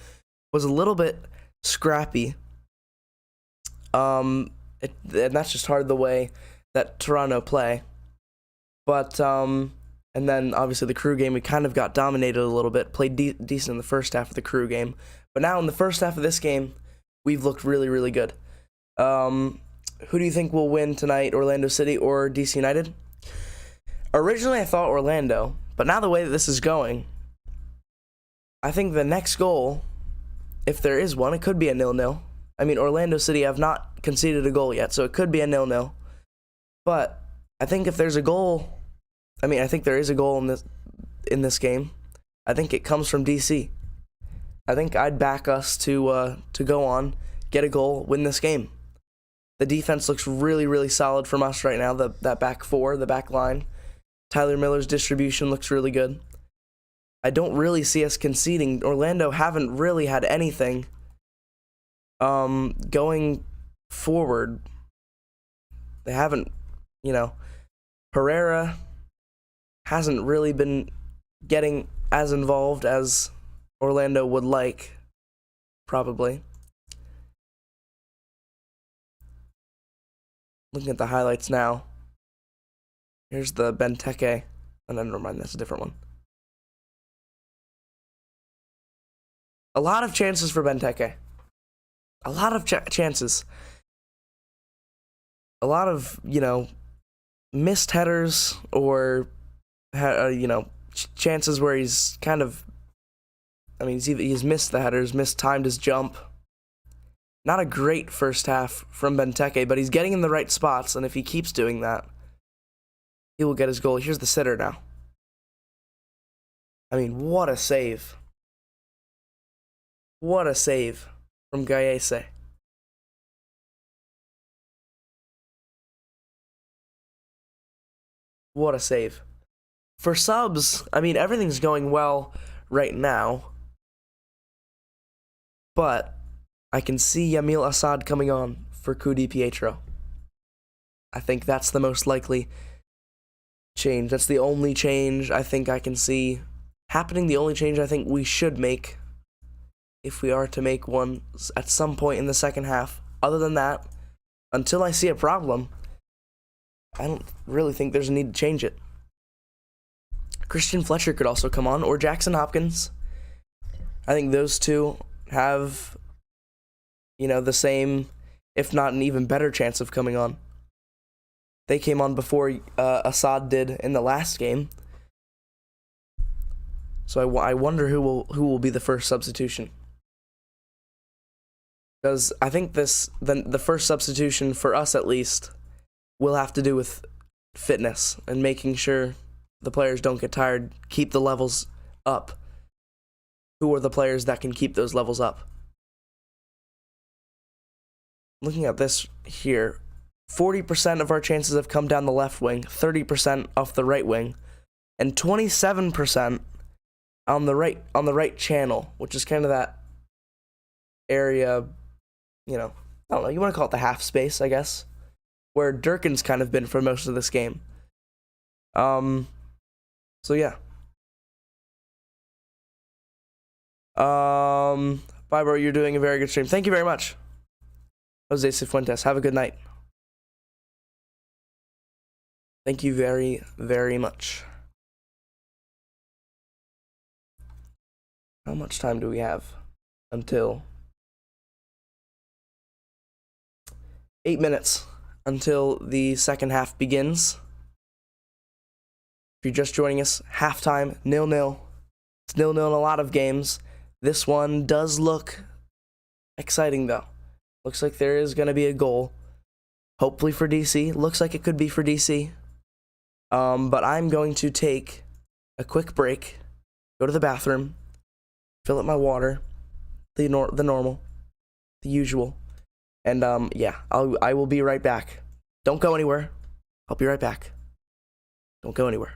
was a little bit scrappy. And that's just hard the way that Toronto play. But and then, obviously, the Crew game, we kind of got dominated a little bit, played decent in the first half of the Crew game. But now, in the first half of this game, we've looked really, really good. Who do you think will win tonight, Orlando City or DC United? Originally, I thought Orlando, but now the way that this is going, I think the next goal, if there is one, it could be a 0-0. I mean, Orlando City have not conceded a goal yet, so it could be a 0-0. But I think if there's a goal... I think there is a goal in this game. I think it comes from DC. I think I'd back us to go on, get a goal, win this game. The defense looks really, really solid from us right now. That back four, the back line. Tyler Miller's distribution looks really good. I don't really see us conceding. Orlando haven't really had anything going forward. They haven't, Pereira hasn't really been getting as involved as Orlando would like, probably. Looking at the highlights now. Here's the Benteke. Oh, no, never mind, that's a different one. A lot of chances for Benteke. A lot of chances. A lot of, missed headers or... chances where he's kind of, he's missed the headers, mistimed his jump. Not a great first half from Benteke, but he's getting in the right spots, and if he keeps doing that, he will get his goal. Here's the sitter now. What a save. What a save from Gallese. What a save. For subs, everything's going well right now. But I can see Yamil Assad coming on for Cudi Pietro. I think that's the most likely change. That's the only change I think I can see happening. The only change I think we should make if we are to make one at some point in the second half. Other than that, until I see a problem, I don't really think there's a need to change it. Christian Fletcher could also come on, or Jackson Hopkins. I think those two have, the same, if not an even better chance of coming on. They came on before Assad did in the last game. So I wonder who will be the first substitution. Because I think the first substitution for us at least will have to do with fitness and making sure the players don't get tired, keep the levels up. Who are the players that can keep those levels up? Looking at this here, 40% of our chances have come down the left wing, 30% off the right wing, and 27% on the right channel, which is kind of that area, I don't know, you want to call it the half space, I guess, where Durkin's kind of been for most of this game. So yeah. Bye, bro. You're doing a very good stream. Thank you very much, Jose Cifuentes. Have a good night. Thank you very, very much. How much time do we have until 8 minutes until the second half begins? If you're just joining us, halftime, 0-0. It's 0-0 in a lot of games. This one does look exciting, though. Looks like there is going to be a goal. Hopefully for DC. Looks like it could be for DC. But I'm going to take a quick break, go to the bathroom, fill up my water, the normal, the usual. And yeah, I will be right back. Don't go anywhere. I'll be right back. Don't go anywhere.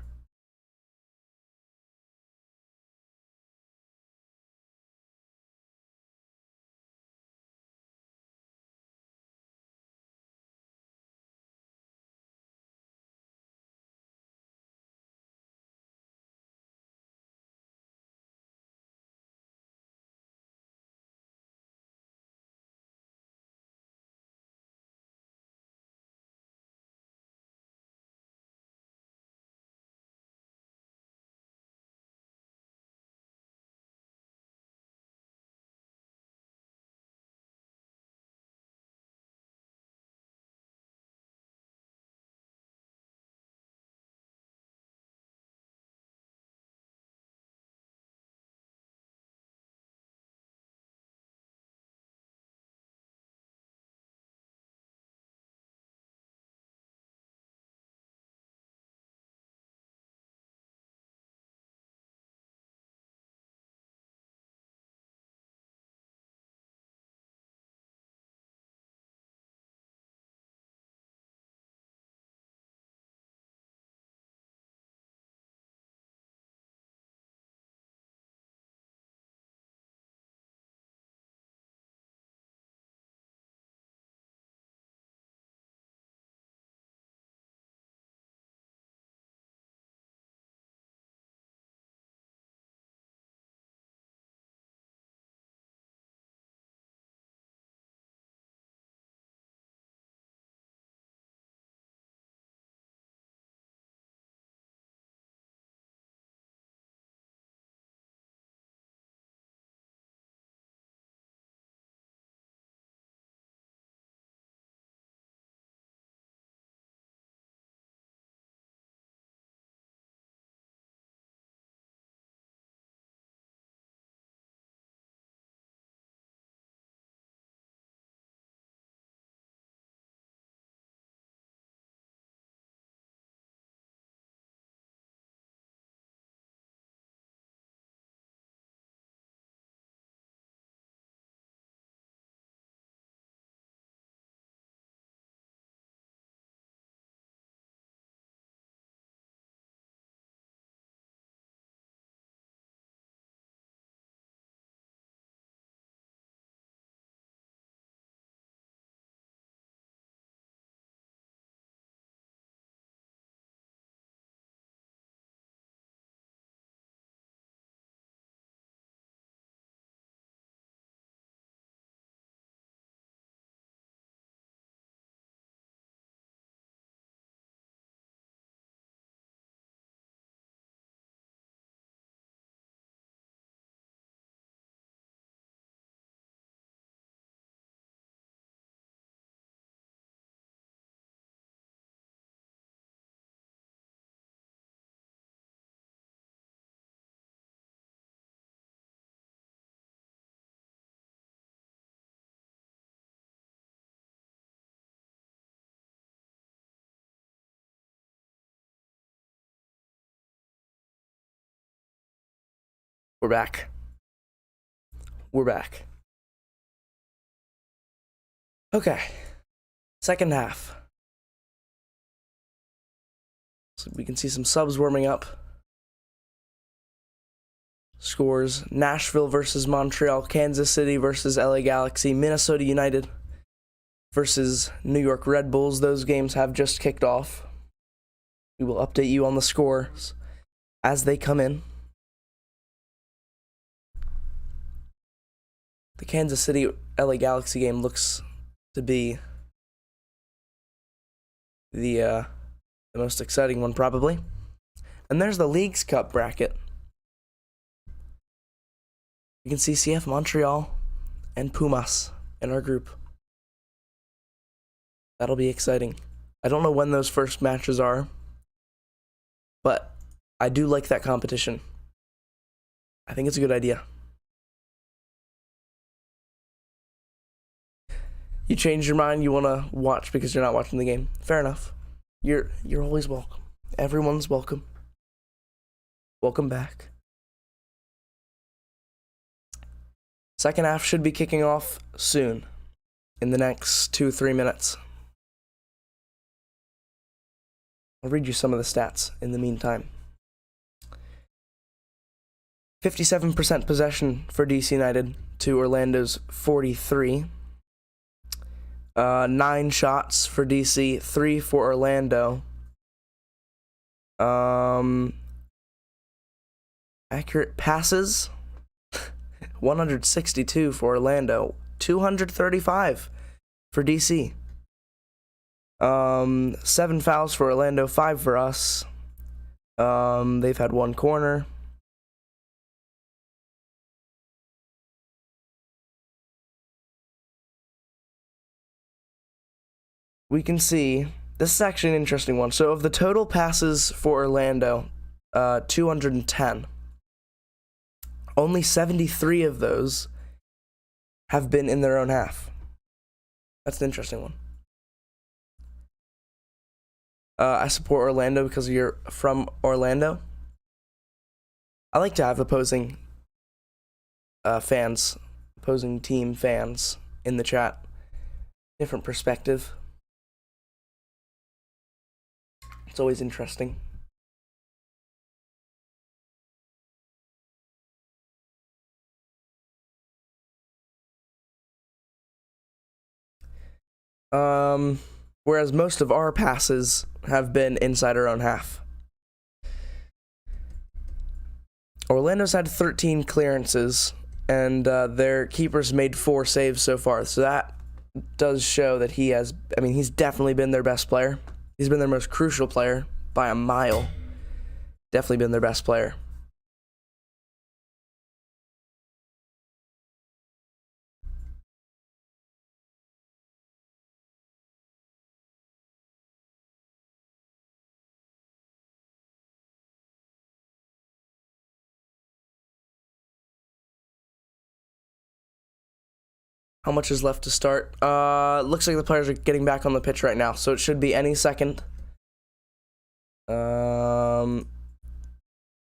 We're back. We're back. Okay. Second half. So we can see some subs warming up. Scores: Nashville versus Montreal, Kansas City versus LA Galaxy, Minnesota United versus New York Red Bulls. Those games have just kicked off. We will update you on the scores as they come in. The Kansas City LA Galaxy game looks to be the most exciting one, probably. And there's the Leagues Cup bracket. You can see CF Montreal and Pumas in our group. That'll be exciting. I don't know when those first matches are, but I do like that competition. I think it's a good idea. You change your mind, you want to watch because you're not watching the game. Fair enough. You're always welcome. Everyone's welcome. Welcome back. Second half should be kicking off soon, in the next 2-3 minutes. I'll read you some of the stats in the meantime. 57% possession for DC United to Orlando's 43. 9 shots for DC, 3 for Orlando. Accurate passes, 162 for Orlando, 235 for DC. 7 fouls for Orlando, 5 for us. They've had 1 corner. We can see, this is actually an interesting one. So of the total passes for Orlando, 210, only 73 of those have been in their own half. That's an interesting one. I support Orlando because you're from Orlando. I like to have opposing fans, opposing team fans in the chat. Different perspective. It's always interesting. Whereas most of our passes have been inside our own half. Orlando's had 13 clearances, and their keeper's made 4 saves so far. So that does show that he's definitely been their best player. He's been their most crucial player by a mile. Definitely been their best player. How much is left to start? Looks like the players are getting back on the pitch right now, so it should be any second. We're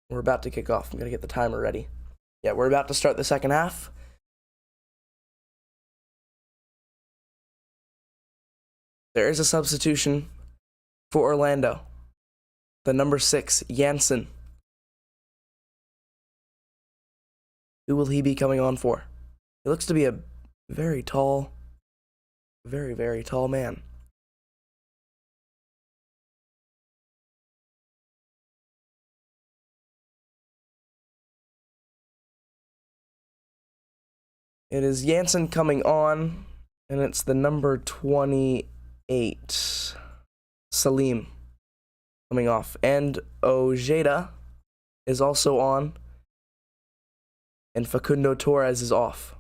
about to kick off. I'm gonna get the timer ready. Yeah, we're about to start the second half. There is a substitution for Orlando. The number 6, Janssen. Who will he be coming on for? He looks to be a very tall, very, very tall man. It is Janssen coming on, and it's the number 28, Salim, coming off. And Ojeda is also on, and Facundo Torres is off.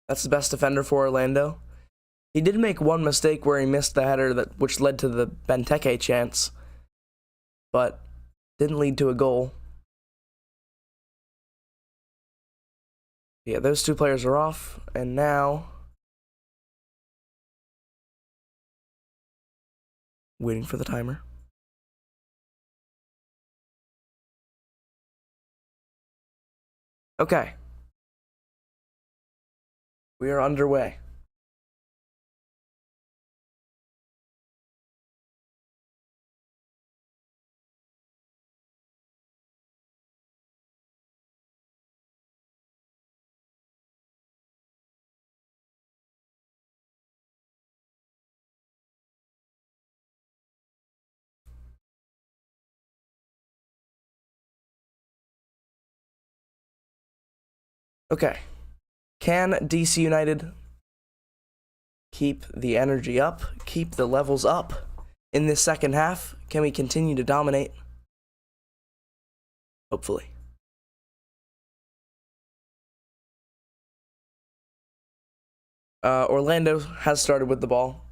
That's the best defender for Orlando. He did make one mistake where he missed the header which led to the Benteke chance, but didn't lead to a goal. Yeah, those 2 players are off, and now waiting for the timer. Okay. We are underway. Okay. Can DC United keep the energy up, keep the levels up in this second half? Can we continue to dominate? Hopefully. Orlando has started with the ball.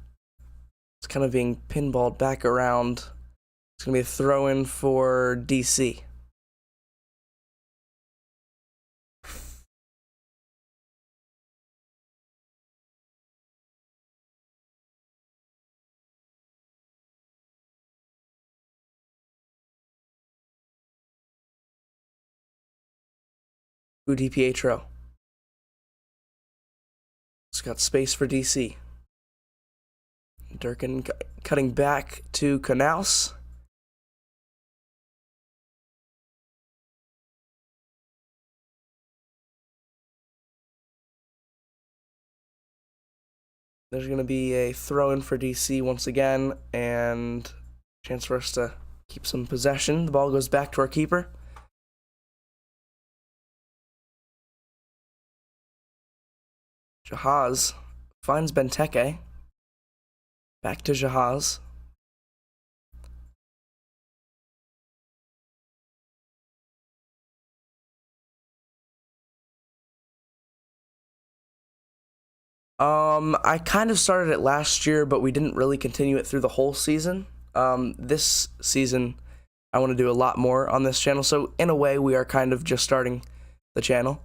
It's kind of being pinballed back around. It's going to be a throw-in for DC. DiPietro. It's got space for DC. Durkin cutting back to Canals. There's going to be a throw-in for DC once again, and chance for us to keep some possession. The ball goes back to our keeper. Jahaz finds Benteke. Back to Jahaz. I kind of started it last year, but we didn't really continue it through the whole season. This season, I want to do a lot more on this channel, so in a way, we are kind of just starting the channel.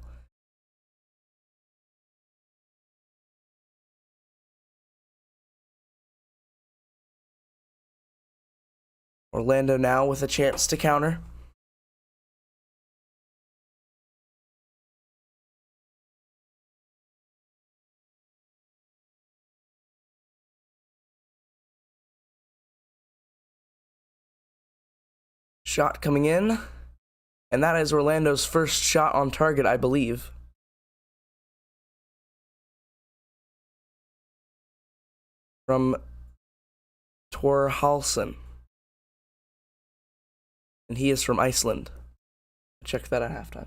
Orlando now with a chance to counter. Shot coming in, and that is Orlando's first shot on target, I believe. From Tor Halsen. And he is from Iceland. Check that at halftime.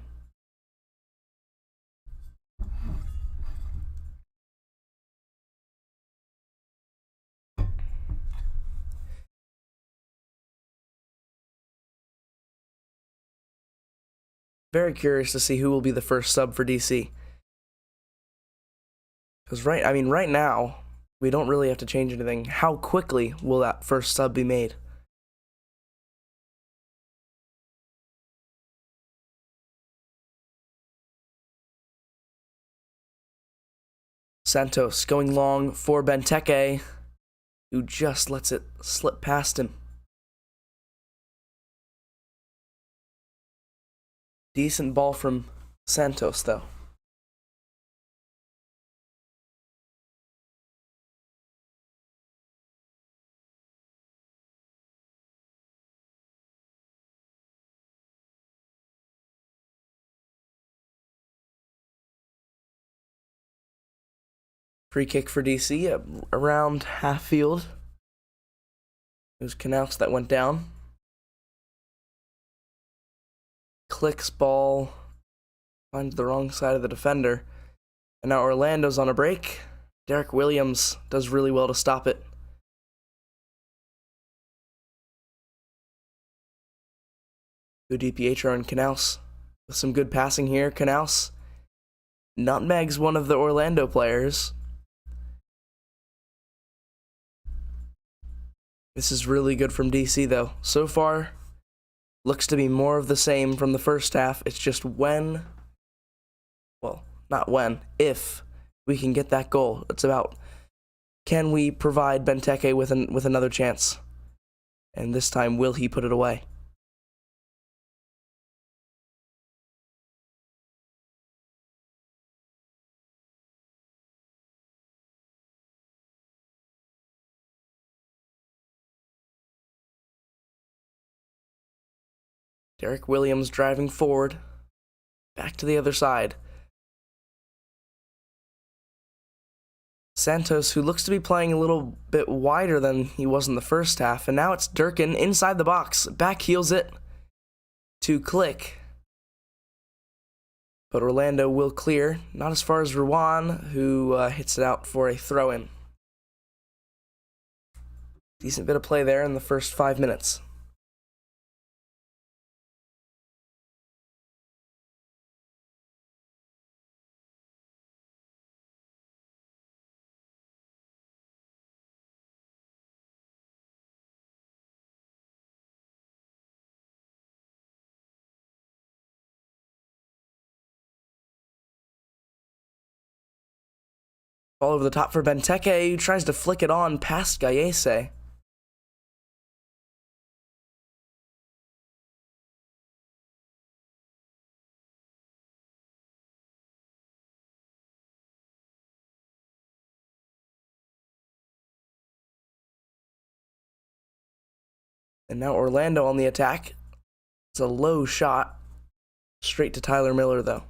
Very curious to see who will be the first sub for DC. Because right now, we don't really have to change anything. How quickly will that first sub be made? Santos going long for Benteke, who just lets it slip past him. Decent ball from Santos, though. Free kick for DC around half field. It was Canals that went down. Clicks ball, finds the wrong side of the defender. And now Orlando's on a break. Derek Williams does really well to stop it. DiPietro and Canals with some good passing here. Canals nutmegs one of the Orlando players. This is really good from DC, though. So far, looks to be more of the same from the first half. It's just when, well, not when, if we can get that goal. It's about, can we provide Benteke with another chance? And this time, will he put it away? Derek Williams driving forward. Back to the other side. Santos, who looks to be playing a little bit wider than he was in the first half. And now it's Durkin inside the box. Back heels it to Click. But Orlando will clear. Not as far as Ruan, who hits it out for a throw-in. Decent bit of play there in the first 5 minutes. Ball over the top for Benteke, who tries to flick it on past Gallese. And now Orlando on the attack. It's a low shot. Straight to Tyler Miller, though.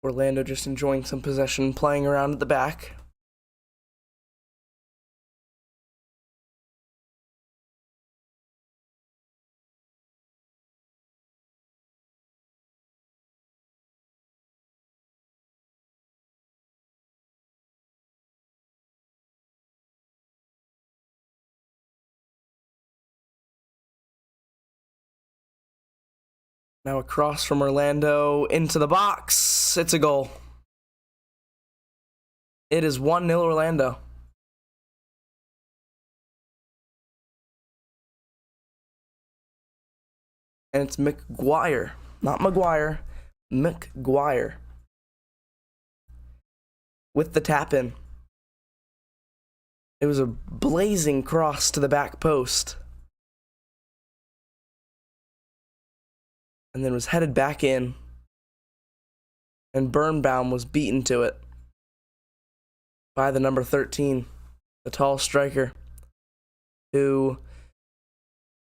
Orlando just enjoying some possession, playing around at the back. Now across from Orlando into the box. It's a goal. It is 1-0 Orlando. And it's McGuire, not Maguire, McGuire. With the tap in. It was a blazing cross to the back post. And then was headed back in. And Birnbaum was beaten to it by the number 13, the tall striker, who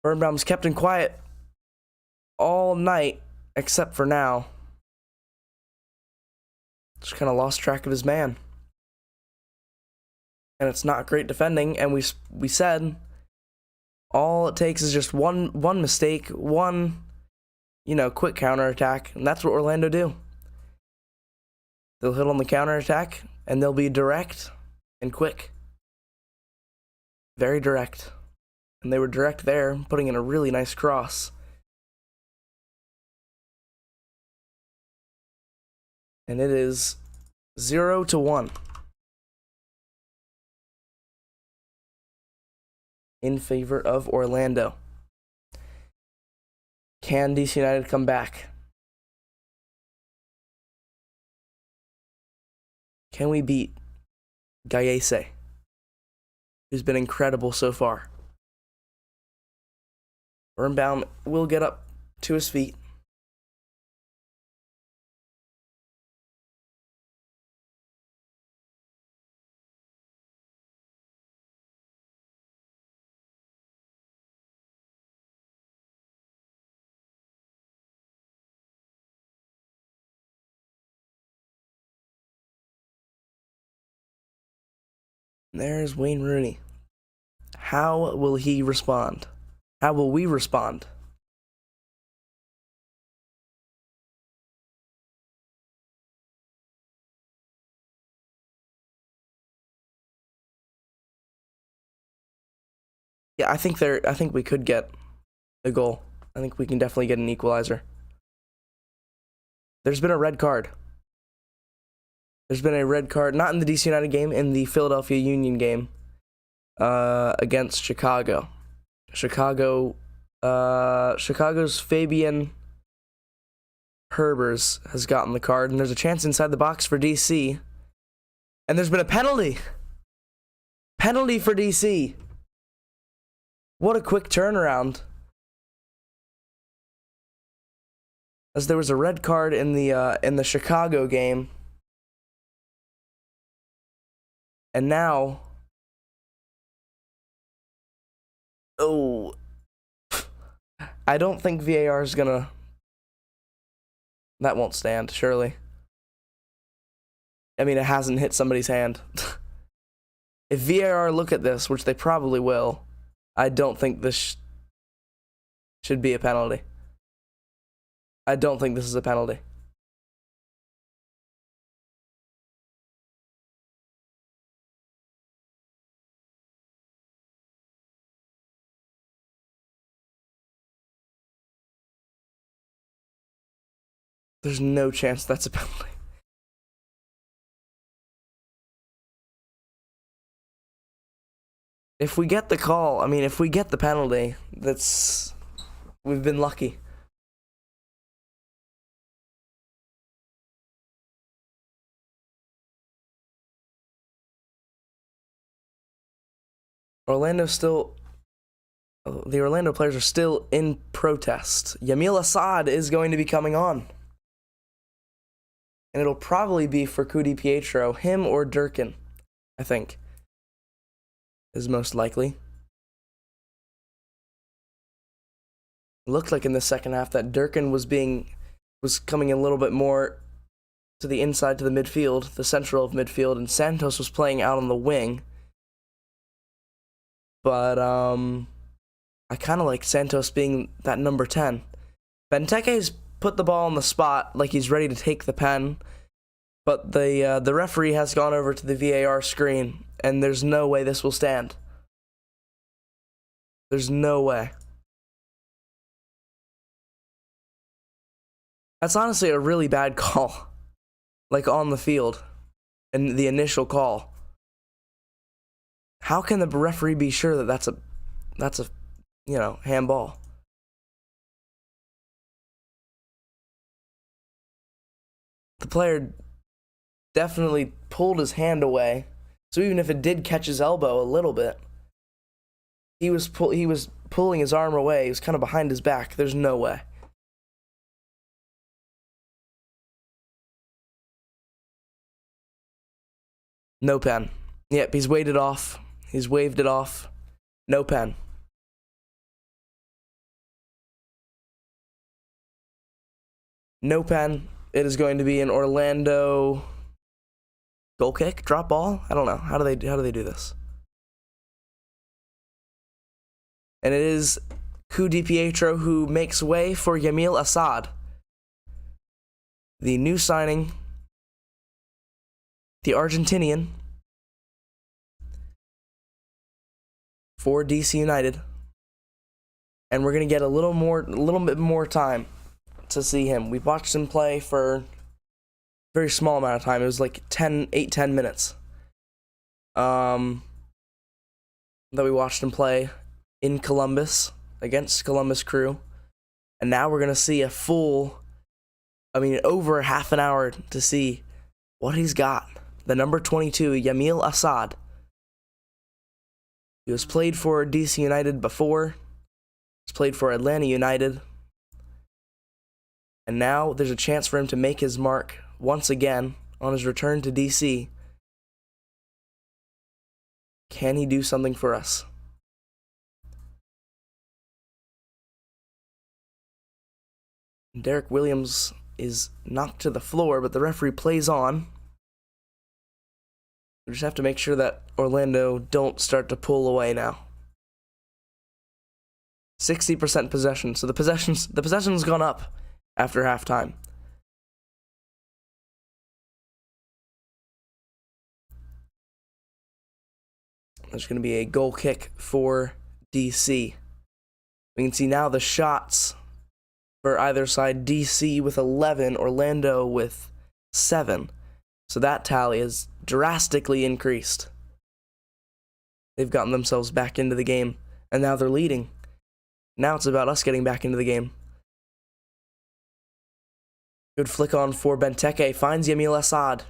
Birnbaum's kept in quiet all night, except for now. Just kind of lost track of his man. And it's not great defending, and we said all it takes is just one mistake, one quick counterattack, and that's what Orlando do. They'll hit on the counterattack, and they'll be direct and quick. Very direct. And they were direct there, putting in a really nice cross. And it is 0-1. In favor of Orlando. Can DC United come back? Can we beat Gallese, who's been incredible so far? Birnbaum will get up to his feet. There's Wayne Rooney. How will he respond? How will we respond? Yeah, I think we could get a goal. I think we can definitely get an equalizer. There's been a red card. There's been a red card, not in the DC United game, in the Philadelphia Union game against Chicago. Chicago's Fabian Herbers has gotten the card, and there's a chance inside the box for DC. And there's been a penalty. Penalty for DC. What a quick turnaround. As there was a red card in the Chicago game. And now, oh, I don't think VAR is gonna, that won't stand, surely. I mean, it hasn't hit somebody's hand. If VAR look at this, which they probably will, I don't think this should be a penalty. I don't think this is a penalty. There's no chance that's a penalty. If we get the call, I mean, if we get the penalty, we've been lucky. The Orlando players are still in protest. Yamil Assad is going to be coming on. And it'll probably be for Cudi Pietro, him or Durkin, I think, is most likely. It looked like in the second half that Durkin was coming a little bit more to the inside, to the midfield, the central of midfield, and Santos was playing out on the wing. But I kind of like Santos being that number 10. Benteke's put the ball on the spot like he's ready to take the pen, but the referee has gone over to the VAR screen, and there's no way this will stand. There's no way. That's honestly a really bad call, like on the field, and the initial call. How can the referee be sure that that's a handball? The player definitely pulled his hand away, so even if it did catch his elbow a little bit, he was pulling his arm away. He was kind of behind his back. There's no way. No pen. Yep, he's waved it off. He's waved it off. No pen. No pen. It is going to be an Orlando goal kick, drop ball. I don't know. How do they do this? And it is Cudi Pietro who makes way for Yamil Assad, the new signing, the Argentinian for DC United. And we're going to get a little bit more time to see him. We watched him play for a very small amount of time. It was like 10 minutes. That we watched him play in Columbus against Columbus Crew. And now we're going to see over half an hour to see what he's got. The number 22, Yamil Assad. He was played for DC United before. He's played for Atlanta United. And now there's a chance for him to make his mark once again on his return to DC. Can he do something for us? Derek Williams is knocked to the floor, but the referee plays on. We just have to make sure that Orlando don't start to pull away now. 60% possession, so the possession's gone up after halftime. There's going to be a goal kick for DC. We can see now the shots for either side. DC with 11, Orlando with 7. So that tally has drastically increased. They've gotten themselves back into the game, and now they're leading. Now it's about us getting back into the game. Good flick on for Benteke, finds Yamil Assad,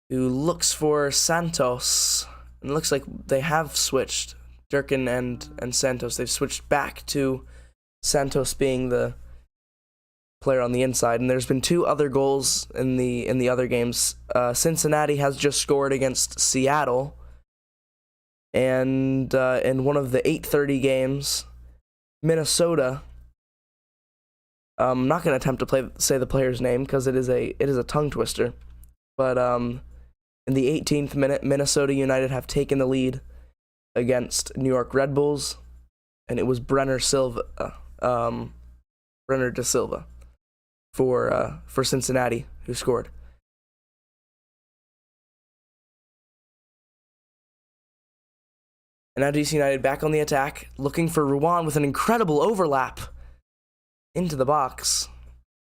who looks for Santos. And it looks like they have switched, Durkin and Santos. They've switched back to Santos being the player on the inside. And there's been 2 other goals in the other games. Cincinnati has just scored against Seattle. And in one of the 8:30 games, Minnesota. I'm not going to attempt to say the player's name because it is a tongue twister. But in the 18th minute, Minnesota United have taken the lead against New York Red Bulls, and it was Brenner de Silva for Cincinnati who scored. And now DC United back on the attack, looking for Rouen with an incredible overlap into the box.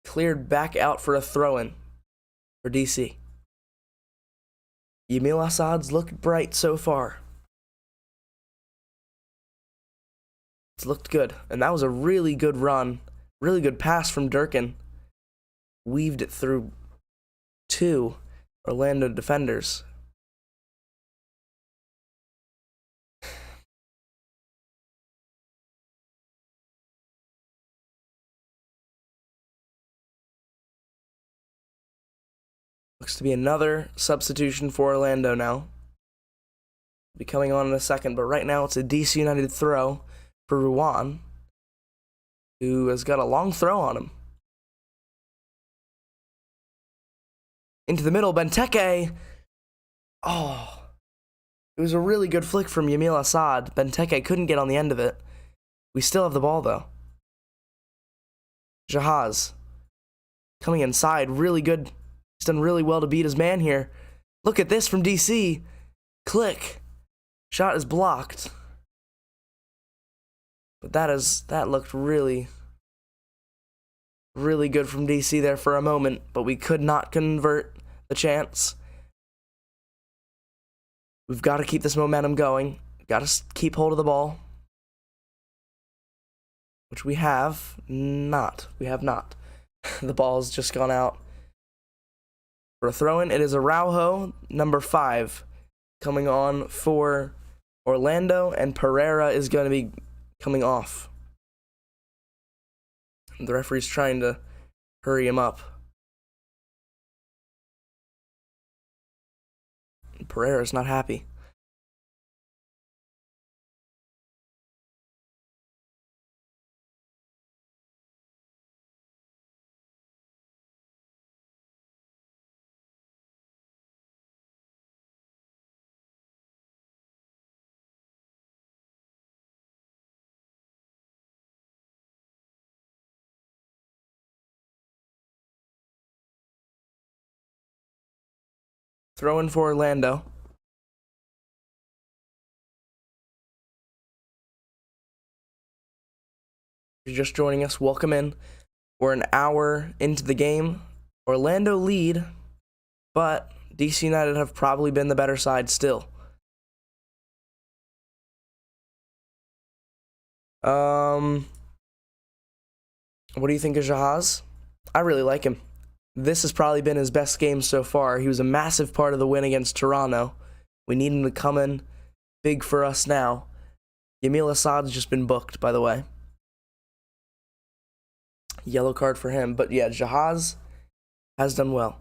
Cleared back out for a throw-in for DC. Yamil Assad's looked bright so far. It's looked good. And that was a really good run. Really good pass from Durkin. Weaved it through 2 Orlando defenders. Looks to be another substitution for Orlando now. Be coming on in a second, but right now it's a DC United throw for Rouen, who has got a long throw on him. Into the middle, Benteke. Oh, it was a really good flick from Yamil Assad. Benteke couldn't get on the end of it. We still have the ball, though. Jahaz coming inside, really good. He's done really well to beat his man here. Look at this from DC. Click. Shot is blocked. But that looked really, really good from DC there for a moment, but we could not convert the chance. We've got to keep this momentum going. Got to keep hold of the ball. Which we have not. We have not. The ball's just gone out. For a throw-in, it is Araujo, number 5, coming on for Orlando, and Pereira is going to be coming off. The referee's trying to hurry him up. Pereira's not happy. Throw in for Orlando. If you're just joining us, welcome in. We're an hour into the game. Orlando lead, but DC United have probably been the better side still. What do you think of Jahaz? I really like him. This has probably been his best game so far. He was a massive part of the win against Toronto. We need him to come in big for us now. Yamil Assad's just been booked, by the way. Yellow card for him. But yeah, Jahaz has done well.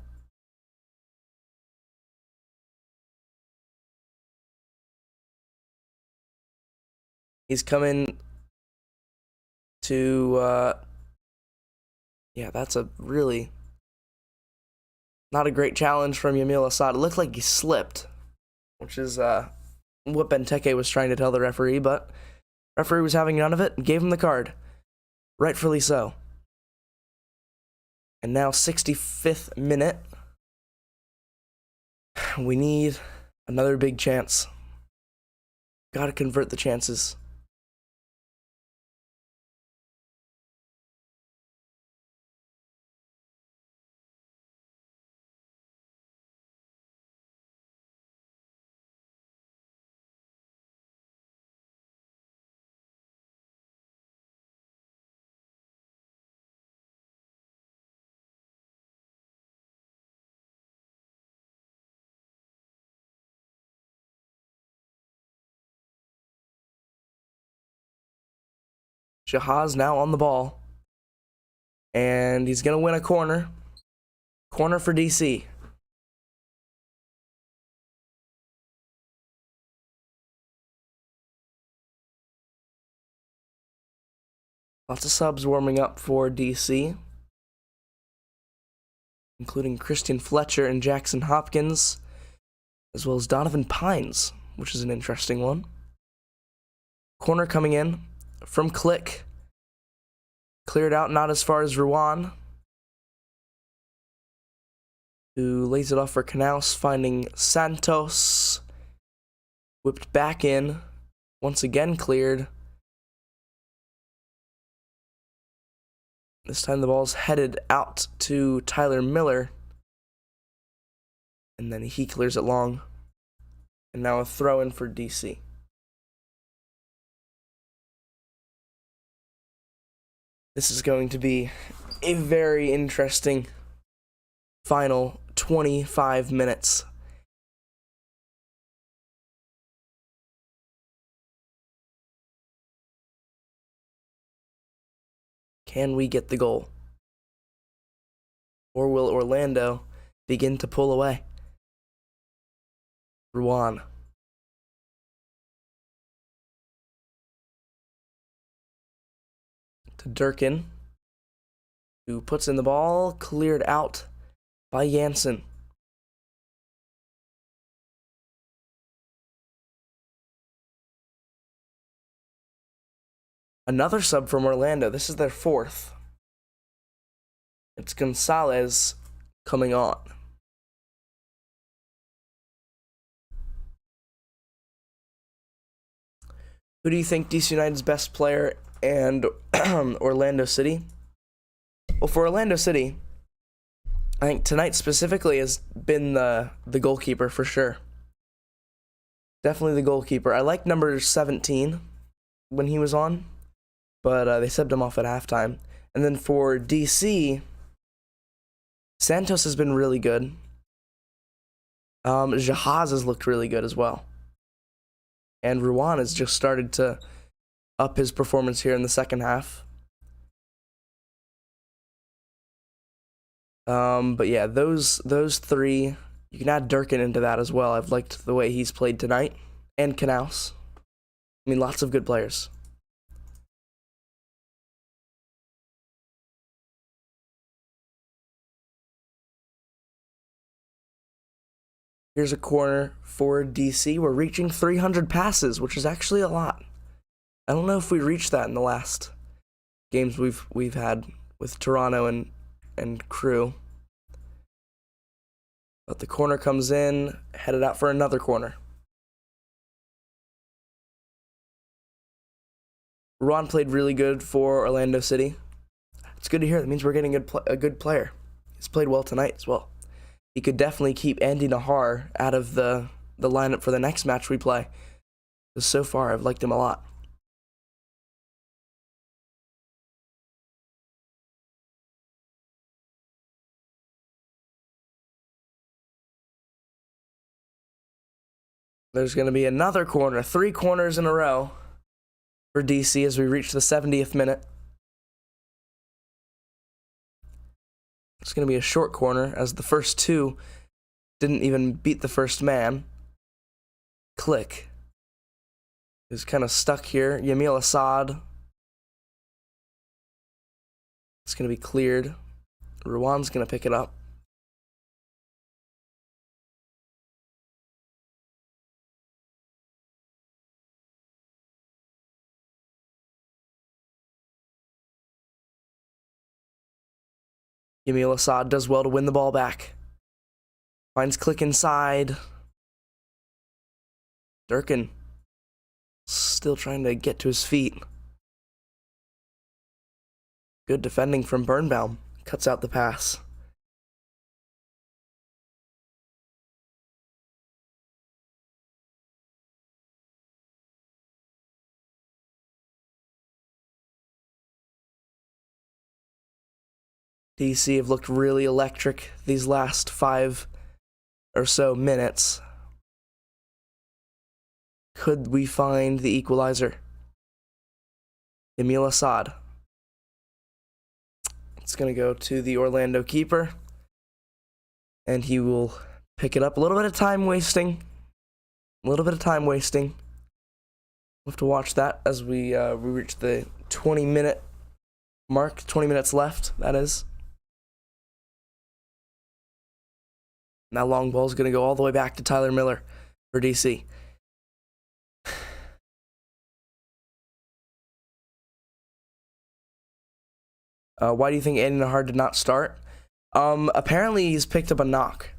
He's coming to... yeah, that's a really... not a great challenge from Yamil Assad. It looked like he slipped, which is what Benteke was trying to tell the referee, but the referee was having none of it and gave him the card. Rightfully so. And now 65th minute. We need another big chance. Gotta convert the chances. Jahaz now on the ball. And he's going to win a corner. Corner for DC. Lots of subs warming up for DC, including Christian Fletcher and Jackson Hopkins, as well as Donovan Pines, which is an interesting one. Corner coming in from Click. Cleared out, not as far as Ruan, who lays it off for Knaus, finding Santos. Whipped back in, once again cleared. This time the ball's headed out to Tyler Miller. And then he clears it long. And now a throw in for DC. This is going to be a very interesting final 25 minutes. Can we get the goal? Or will Orlando begin to pull away? Ruan. To Durkin, who puts in the ball, cleared out by Janssen. Another sub from Orlando. This is their fourth. It's Gonzalez coming on. Who do you think DC United's best player and Orlando City? Well, for Orlando City, I think tonight specifically has been the goalkeeper for sure. Definitely the goalkeeper. I like number 17 when he was on, but they subbed him off at halftime. And then for DC, Santos has been really good. Jahaz has looked really good as well. And Ruan has just started to up his performance here in the second half. But yeah, those three, you can add Durkin into that as well. I've liked the way he's played tonight. And Knaus. I mean, lots of good players. Here's a corner for DC. We're reaching 300 passes, which is actually a lot. I don't know if we reached that in the last games we've had with Toronto and Crew. But the corner comes in, headed out for another corner. Ron played really good for Orlando City. It's good to hear. That means we're getting a good player. He's played well tonight as well. He could definitely keep Andy Nahar out of the lineup for the next match we play. So far, I've liked him a lot. There's going to be another corner, 3 corners in a row for DC as we reach the 70th minute. It's going to be a short corner as the first 2 didn't even beat the first man. Click is kind of stuck here. Yamil Assad. It's going to be cleared. Ruan's going to pick it up. Yamil Assad does well to win the ball back. Finds Click inside. Durkin still trying to get to his feet. Good defending from Birnbaum. Cuts out the pass. DC have looked really electric these last 5 or so minutes. Could we find the equalizer? Emil Assad. It's going to go to the Orlando keeper. And he will pick it up. A little bit of time wasting. We'll have to watch that as we reach the 20-minute mark. 20 minutes left, that is. And that long ball is going to go all the way back to Tyler Miller for DC. Why do you think Andy Nahar did not start? Apparently he's picked up a knock.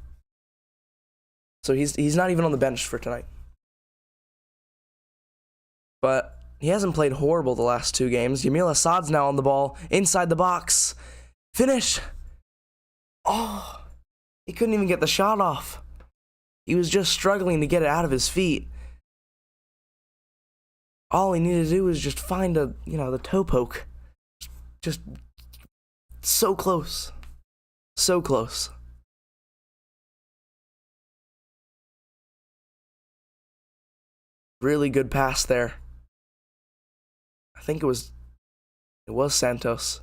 So he's not even on the bench for tonight. But he hasn't played horrible the last 2 games. Emil Assad's now on the ball, inside the box. Finish! Oh, he couldn't even get the shot off. He was just struggling to get it out of his feet. All he needed to do was just find the toe poke. Just so close. So close. Really good pass there. I think it was Santos.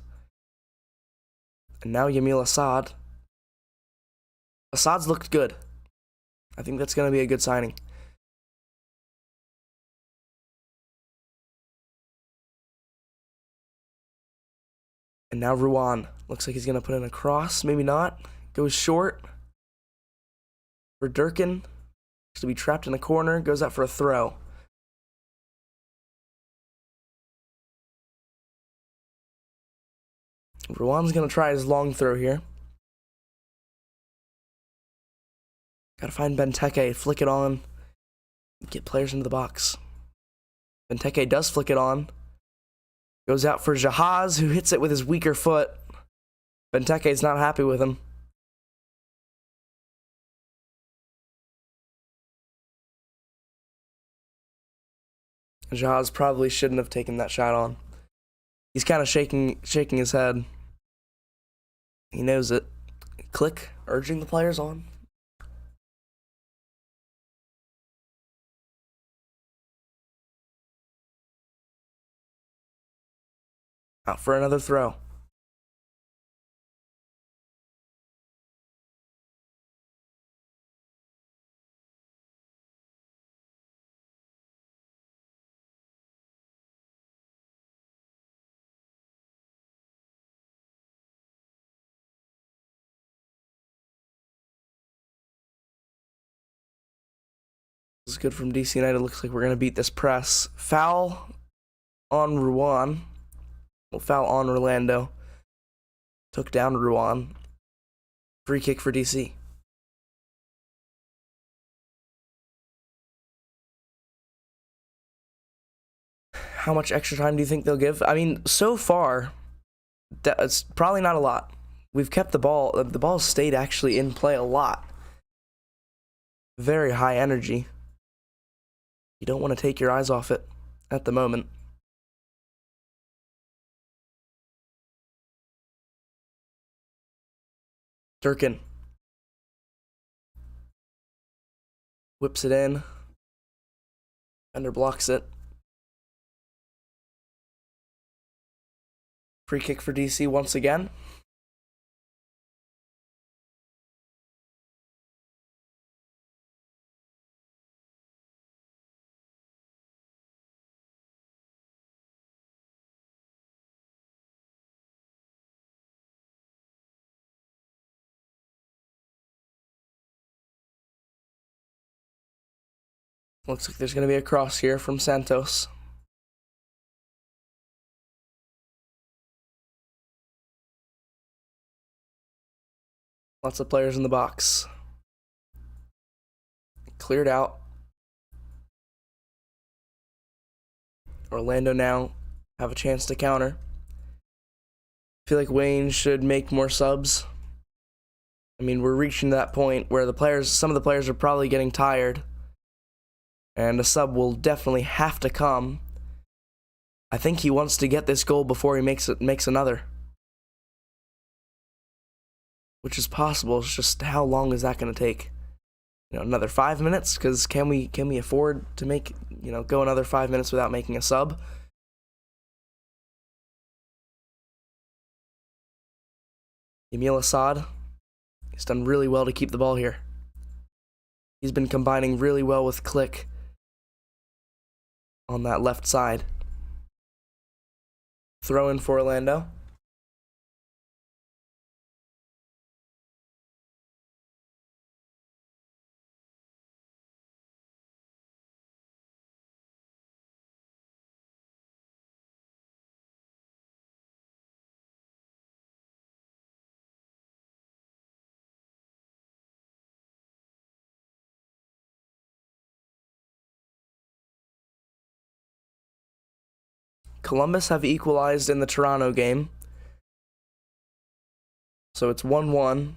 And now Emil Assad. Assad's looked good. I think that's going to be a good signing. And now Ruan. Looks like he's going to put in a cross. Maybe not. Goes short. For Durkin. To be trapped in a corner. Goes out for a throw. Ruan's going to try his long throw here. Gotta find Benteke. Flick it on. Get players into the box. Benteke does flick it on. Goes out for Jahaz, who hits it with his weaker foot. Benteke's not happy with him. Jahaz probably shouldn't have taken that shot on. He's kind of shaking his head. He knows it. Click, urging the players on. Out for another throw. This is good from DC United. Looks like we're going to beat this press. Foul on Ruan. Well, foul on Orlando. Took down Ruan. Free kick for DC. How much extra time do you think they'll give? I mean, so far, it's probably not a lot. We've kept the ball. The ball stayed actually in play a lot. Very high energy. You don't want to take your eyes off it at the moment. Durkin whips it in. Fender blocks it. Free kick for DC once again. Looks like there's going to be a cross here from Santos. Lots of players in the box. Cleared out. Orlando now have a chance to counter. I feel like Wayne should make more subs. I mean, we're reaching that point where some of the players are probably getting tired. And a sub will definitely have to come. I think he wants to get this goal before he makes another. Which is possible. It's just how long is that going to take? Another 5 minutes? Because can we afford to go another 5 minutes without making a sub? Emil Assad, he's done really well to keep the ball here. He's been combining really well with Click on that left side. Throw in for Orlando. Columbus have equalized in the Toronto game. So it's 1-1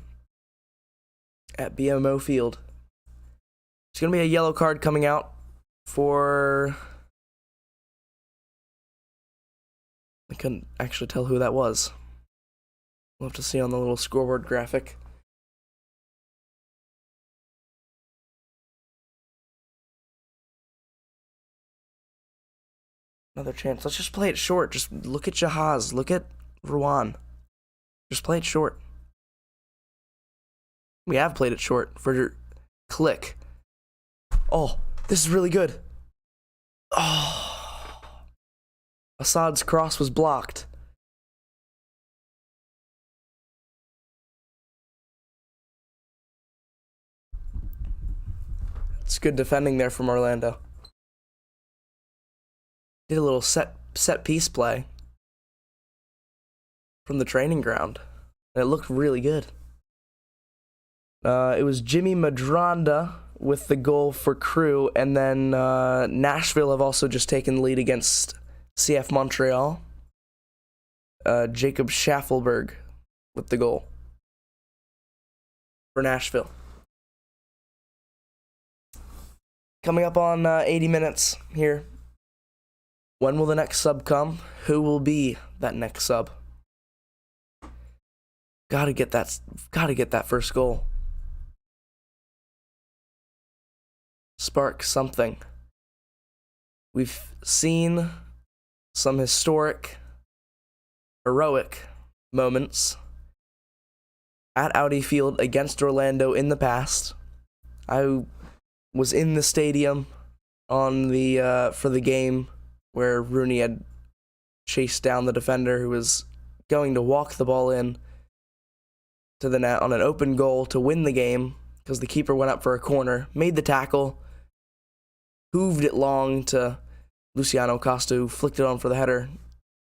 at BMO Field. There's going to be a yellow card coming out for... I couldn't actually tell who that was. We'll have to see on the little scoreboard graphic. Another chance. Let's just play it short. Just look at Jahaz. Look at Rouen. Just play it short. We have played it short for Click. Oh, this is really good. Oh. Assad's cross was blocked. It's good defending there from Orlando. Did a little set piece play from the training ground, and it looked really good. It was Jimmy Madronda with the goal for Crew, and then Nashville have also just taken the lead against CF Montreal. Jacob Schaffelberg with the goal for Nashville. Coming up on 80 minutes here. When will the next sub come? Who will be that next sub? Gotta get that first goal. Spark something. We've seen some heroic moments at Audi Field against Orlando in the past. I was in the stadium on the for the game where Rooney had chased down the defender who was going to walk the ball in to the net on an open goal to win the game because the keeper went up for a corner, made the tackle, hooved it long to Luciano Costa, who flicked it on for the header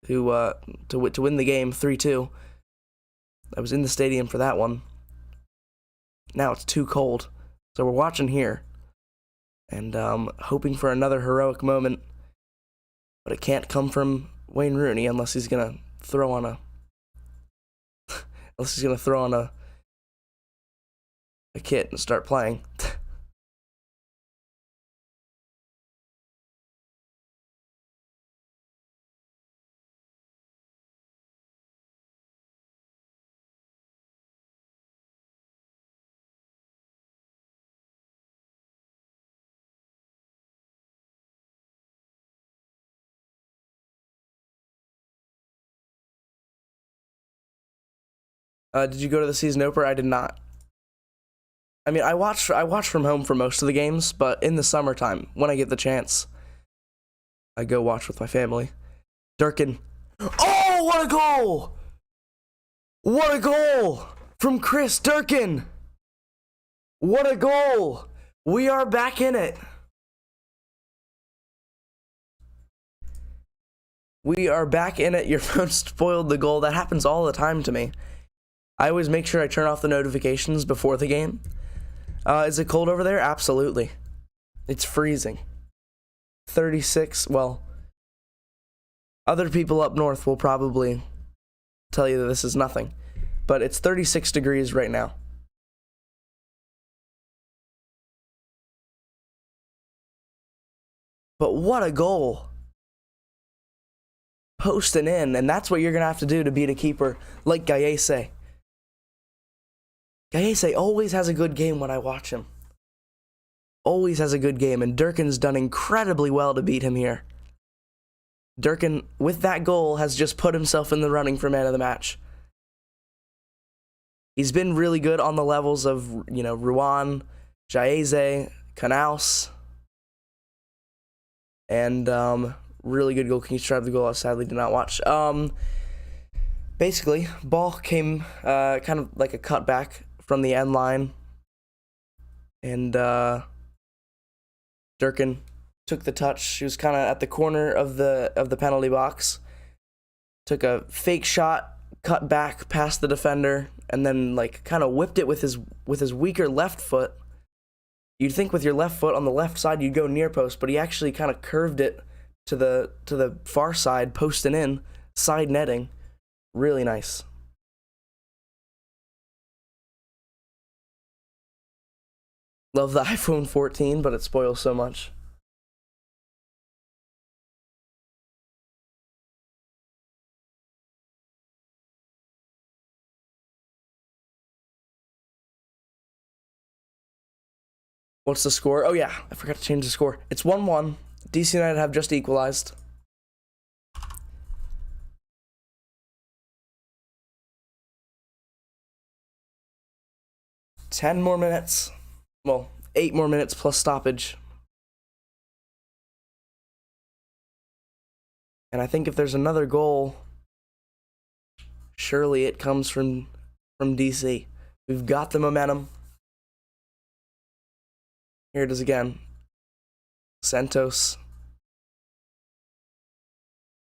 to win the game 3-2. I was in the stadium for that one. Now it's too cold, so we're watching here and hoping for another heroic moment. But it can't come from Wayne Rooney unless he's gonna throw on a kit and start playing. Did you go to the season opener? I did not. I mean, I watch from home for most of the games, but in the summertime, when I get the chance, I go watch with my family. Durkin. Oh, what a goal! What a goal from Chris Durkin! What a goal! We are back in it. We are back in it. Your phone spoiled the goal. That happens all the time to me. I always make sure I turn off the notifications before the game. Is it cold over there? Absolutely. It's freezing. 36, well, other people up north will probably tell you that this is nothing, but it's 36 degrees right now. But what a goal. Posting in, and that's what you're going to have to do to beat a keeper like Gallese. Gallese always has a good game when I watch him. Always has a good game, and Durkin's done incredibly well to beat him here. Durkin, with that goal, has just put himself in the running for man of the match. He's been really good on the levels of, Rouen, Jaeze, Knaus, and really good goal. Can you describe the goal? I sadly did not watch. Basically, ball came kind of like a cutback from the end line, and Durkin took the touch. She was kind of at the corner of the penalty box. Took a fake shot, cut back past the defender, and then like kind of whipped it with his weaker left foot. You'd think with your left foot on the left side you'd go near post, but he actually kind of curved it to the far side, posting in, side netting. Really nice. Love the iPhone 14, but it spoils so much. What's the score? Oh yeah, I forgot to change the score. It's 1-1. DC United have just equalized. Ten more minutes. Well, 8 more minutes plus stoppage. And I think if there's another goal, surely it comes from DC. We've got the momentum. Here it is again. Santos.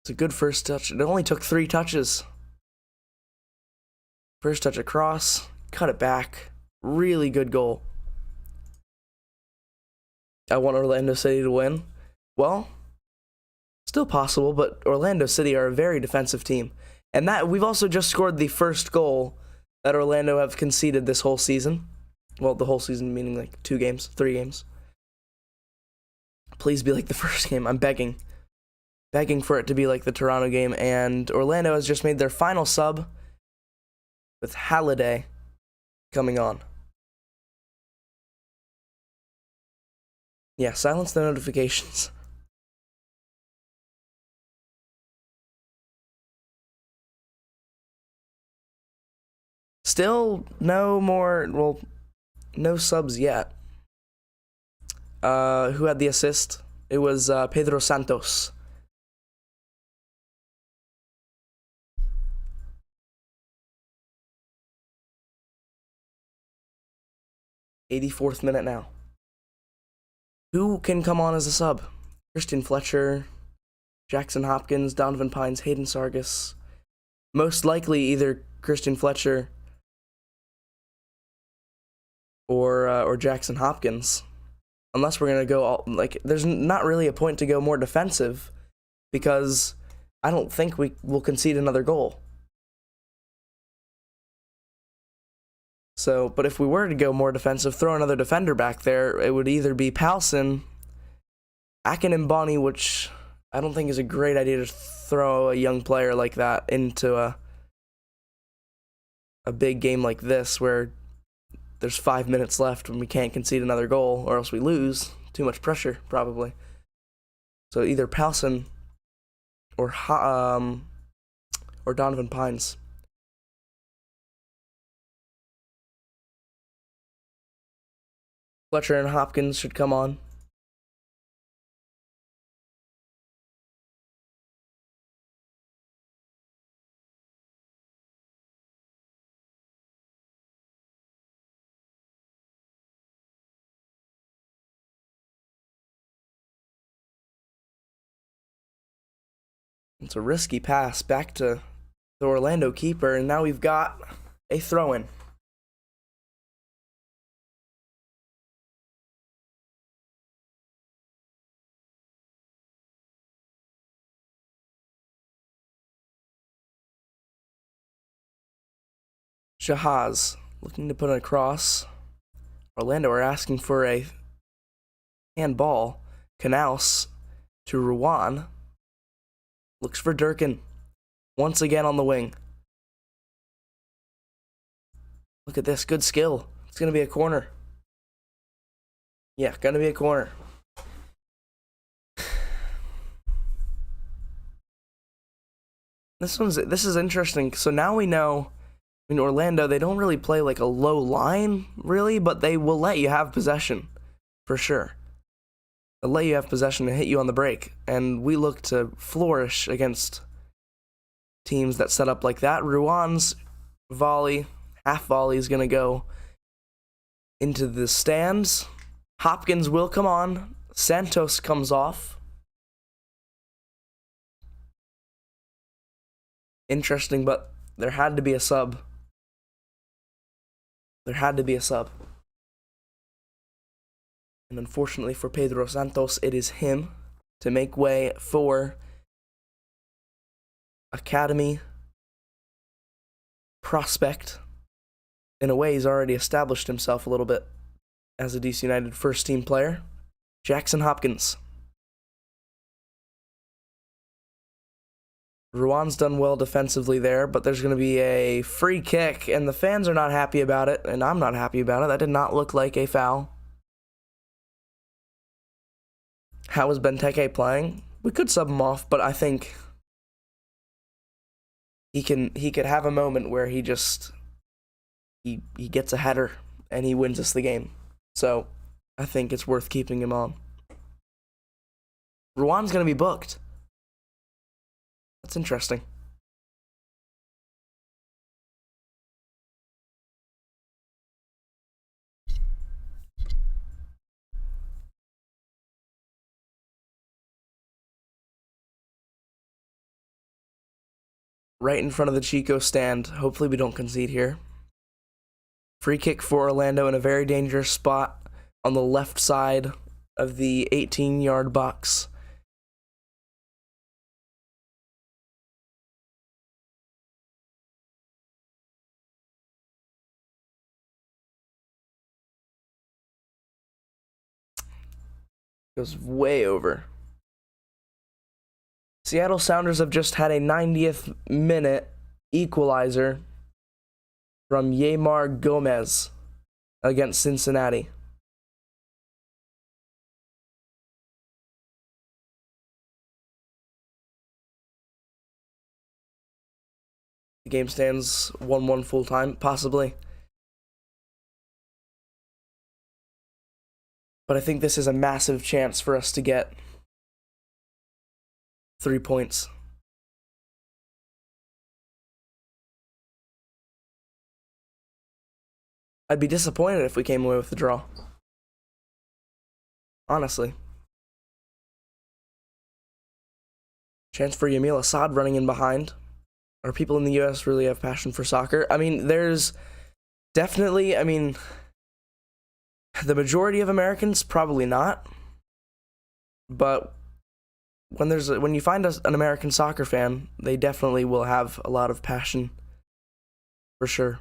It's a good first touch. It only took 3 touches. First touch across, cut it back. Really good goal. I want Orlando City to win. Well, still possible, but Orlando City are a very defensive team. And that we've also just scored the first goal that Orlando have conceded this whole season. Well, the whole season meaning like 2 games, 3 games. Please be like the first game. I'm begging for it to be like the Toronto game. And Orlando has just made their final sub with Halliday coming on. Yeah, silence the notifications. Still no subs yet. Who had the assist? It was Pedro Santos. '84th minute now. Who can come on as a sub? Christian Fletcher, Jackson Hopkins, Donovan Pines, Hayden Sargis. Most likely either Christian Fletcher or Jackson Hopkins. Unless we're going to go all, like, there's not really a point to go more defensive because I don't think we will concede another goal. So, but if we were to go more defensive, throw another defender back there, it would either be Palsen, Akin and Bonnie, which I don't think is a great idea to throw a young player like that into a big game like this where there's 5 minutes left and we can't concede another goal or else we lose. Too much pressure, probably. So either Palsen or Donovan Pines. Fletcher and Hopkins should come on. It's a risky pass back to the Orlando keeper, and now we've got a throw-in. Shahaz looking to put it across. Orlando are asking for a handball. Knaus to Rouen. Looks for Durkin. Once again on the wing. Look at this. Good skill. It's going to be a corner. Yeah, going to be a corner. This is interesting. So now we know I mean, Orlando, they don't really play like a low line, really, but they will let you have possession, for sure. They'll let you have possession and hit you on the break, and we look to flourish against teams that set up like that. Rowan's volley, half volley, is going to go into the stands. Hopkins will come on. Santos comes off. Interesting, but there had to be a sub. There had to be a sub. And unfortunately for Pedro Santos, it is him to make way for Academy prospect. In a way, he's already established himself a little bit as a DC United first team player. Jackson Hopkins. Rowan's done well defensively there, but there's going to be a free kick, and the fans are not happy about it, and I'm not happy about it. That did not look like a foul. How is Benteke playing? We could sub him off, but I think he could have a moment where he gets a header and he wins us the game. So I think it's worth keeping him on. Rowan's going to be booked. That's interesting. Right in front of the Chico stand. Hopefully we don't concede here. Free kick for Orlando in a very dangerous spot on the left side of the 18-yard box. Goes way over. Seattle Sounders have just had a 90th minute equalizer from Yeimar Gomez against Cincinnati. The game stands 1-1 full time, possibly. But I think this is a massive chance for us to get 3 points. I'd be disappointed if we came away with the draw. Honestly. Chance for Yamil Assad running in behind. Are people in the US really have passion for soccer? I mean, there's definitely, the majority of Americans, probably not. But when you find an American soccer fan, they definitely will have a lot of passion, for sure.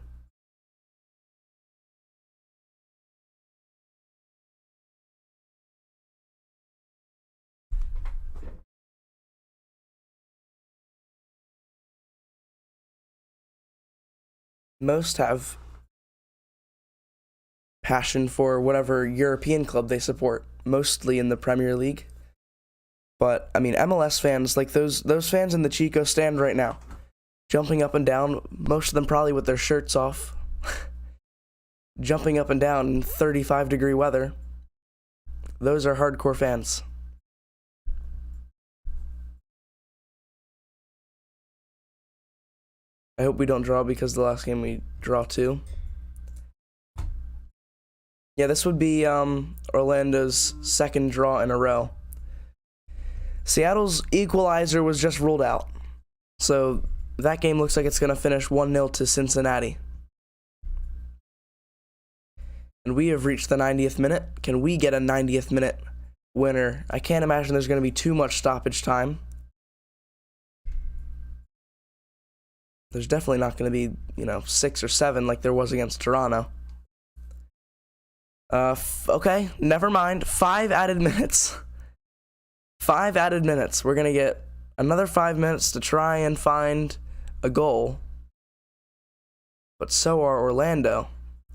Most have passion for whatever European club they support, mostly in the Premier League. But MLS fans, like those fans in the Chico stand right now, jumping up and down, most of them probably with their shirts off, jumping up and down in 35-degree weather. Those are hardcore fans. I hope we don't draw because the last game we draw 2. Yeah, this would be Orlando's second draw in a row. Seattle's equalizer was just ruled out. So that game looks like it's going to finish 1-0 to Cincinnati. And we have reached the 90th minute. Can we get a 90th minute winner? I can't imagine there's going to be too much stoppage time. There's definitely not going to be, 6 or 7 like there was against Toronto. Okay, never mind. 5 added minutes. 5 added minutes. We're going to get another 5 minutes to try and find a goal. But so are Orlando.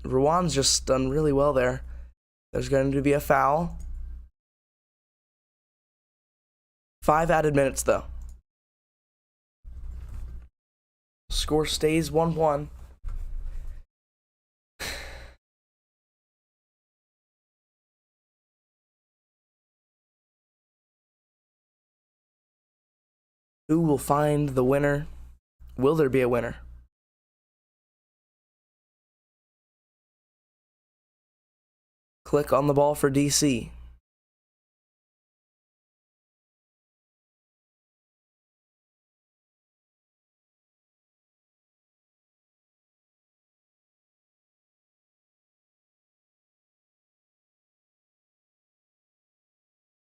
Rowan's just done really well there. There's going to be a foul. 5 added minutes, though. Score stays 1-1. Who will find the winner? Will there be a winner? Click on the ball for DC.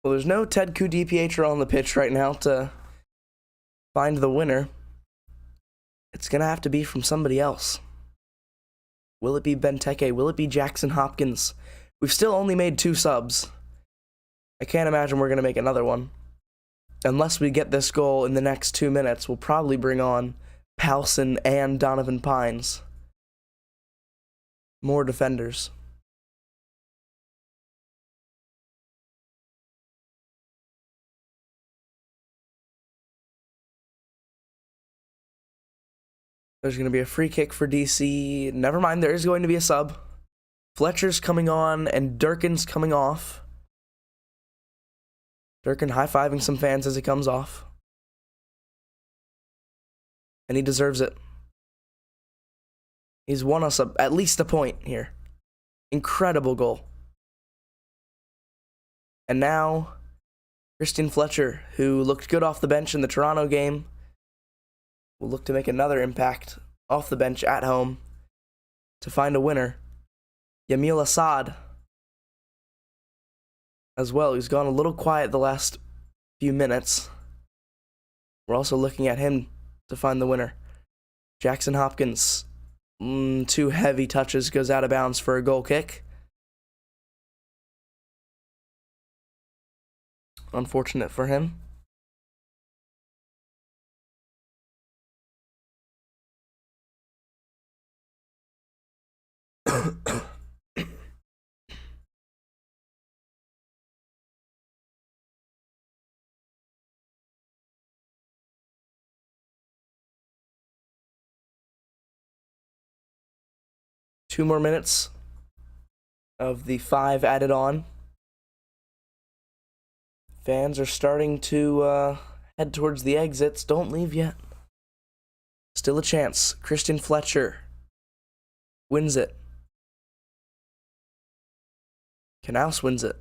Well, there's no Ted Ku DiPietro on the pitch right now to find the winner. It's going to have to be from somebody else. Will it be Benteke? Will it be Jackson Hopkins? We've still only made 2 subs. I can't imagine we're going to make another one. Unless we get this goal in the next 2 minutes, we'll probably bring on Powson and Donovan Pines. More defenders. There's going to be a free kick for DC. Never mind, there is going to be a sub. Fletcher's coming on, and Durkin's coming off. Durkin high-fiving some fans as he comes off. And he deserves it. He's won us at least a point here. Incredible goal. And now, Christian Fletcher, who looked good off the bench in the Toronto game, will look to make another impact off the bench at home to find a winner. Yamil Assad as well, who's gone a little quiet the last few minutes. We're also looking at him to find the winner. Jackson Hopkins, 2 heavy touches, goes out of bounds for a goal kick. Unfortunate for him. Two more minutes of the 5 added on. Fans are starting to head towards the exits. Don't leave yet. Still a chance. Christian Fletcher wins it. Knaus wins it.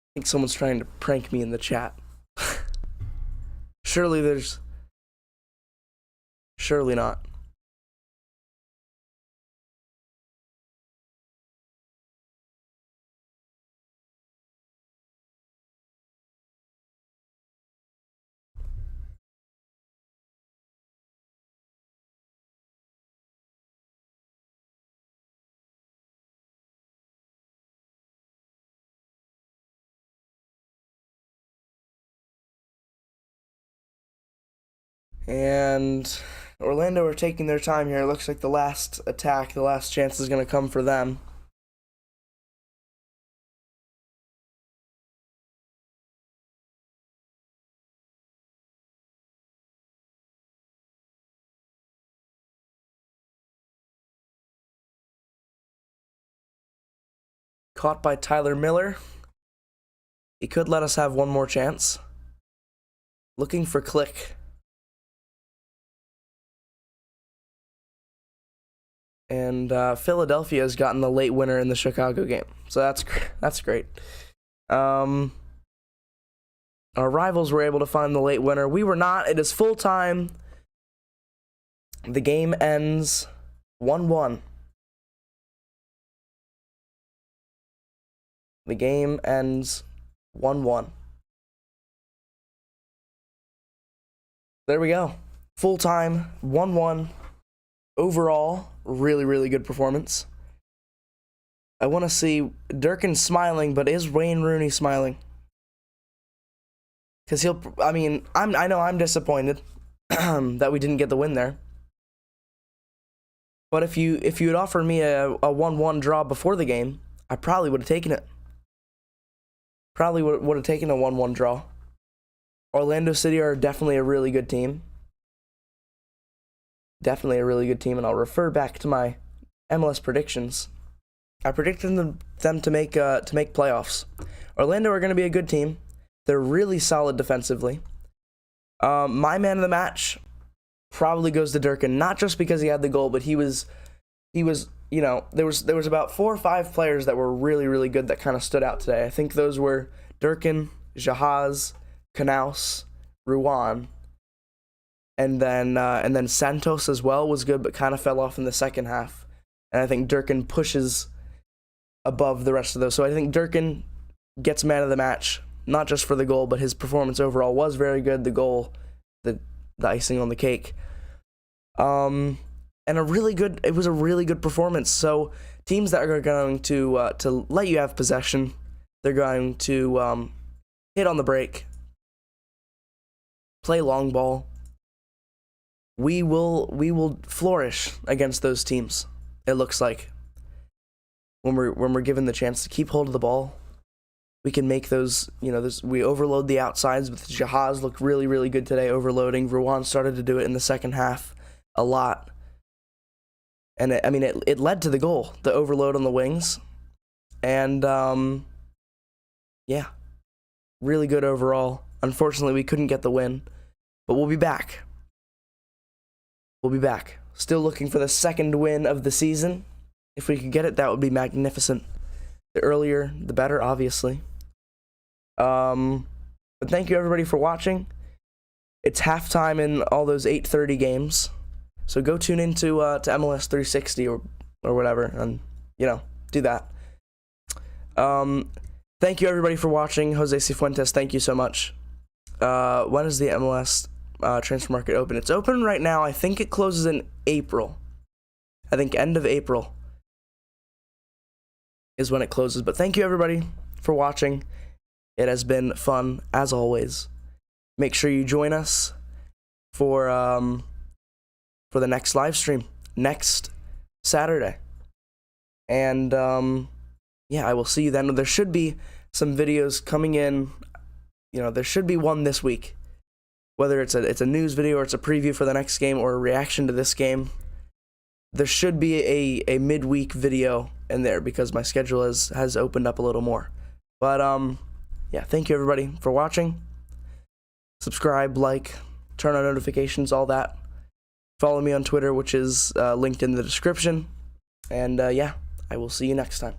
I think someone's trying to prank me in the chat. Surely not. And Orlando are taking their time here. It looks like the last attack, the last chance is going to come for them. Caught by Tyler Miller. He could let us have one more chance. Looking for Click. And Philadelphia has gotten the late winner in the Chicago game. So that's great. Our rivals were able to find the late winner. We were not. It is full time. The game ends 1-1. The game ends 1-1. There we go. Full time, 1-1. Overall, really, really good performance. I want to see Durkin smiling, but is Wayne Rooney smiling? because I mean, I know I'm disappointed that we didn't get the win there. But if you had offered me a 1-1 draw before the game, I probably would have taken it. Probably would have taken a 1-1 draw. Orlando City are definitely a really good team. Definitely a really good team, and I'll refer back to my MLS predictions. I predicted them to make playoffs. Orlando are going to be a good team. They're really solid defensively. My man of the match probably goes to Durkin, not just because he had the goal, but he was, you know, there was about 4 or 5 players that were really, really good that kind of stood out today. I think those were Durkin, Jahaz, Knaus, Ruan, and then Santos as well was good, but kind of fell off in the second half. And I think Durkin pushes above the rest of those. So I think Durkin gets man of the match, not just for the goal, but his performance overall was very good. The goal, the icing on the cake. And it was a really good performance. So teams that are going to let you have possession, they're going to hit on the break, play long ball. We will flourish against those teams. It looks like when we're given the chance to keep hold of the ball, we can make those. You know, we overload the outsides. With Jahaz looked really, really good today, overloading. Ruan started to do it in the second half a lot. And it led to the goal, the overload on the wings. And, yeah, really good overall. Unfortunately, we couldn't get the win, but we'll be back. We'll be back. Still looking for the second win of the season. If we could get it, that would be magnificent. The earlier, the better, obviously. But thank you, everybody, for watching. It's halftime in all those 8:30 games. So go tune into to MLS 360 or whatever, and do that. Thank you everybody for watching. Jose Cifuentes, thank you so much. When is the MLS transfer market open? It's open right now. I think it closes in April. I think end of April is when it closes. But thank you everybody for watching. It has been fun as always. Make sure you join us for the next live stream next Saturday. And yeah, I will see you then. There should be some videos coming in. There should be one this week. Whether it's a news video or it's a preview for the next game or a reaction to this game, there should be a midweek video in there because my schedule has opened up a little more. But yeah, thank you everybody for watching. Subscribe, like, turn on notifications, all that. Follow me on Twitter, which is linked in the description. And yeah, I will see you next time.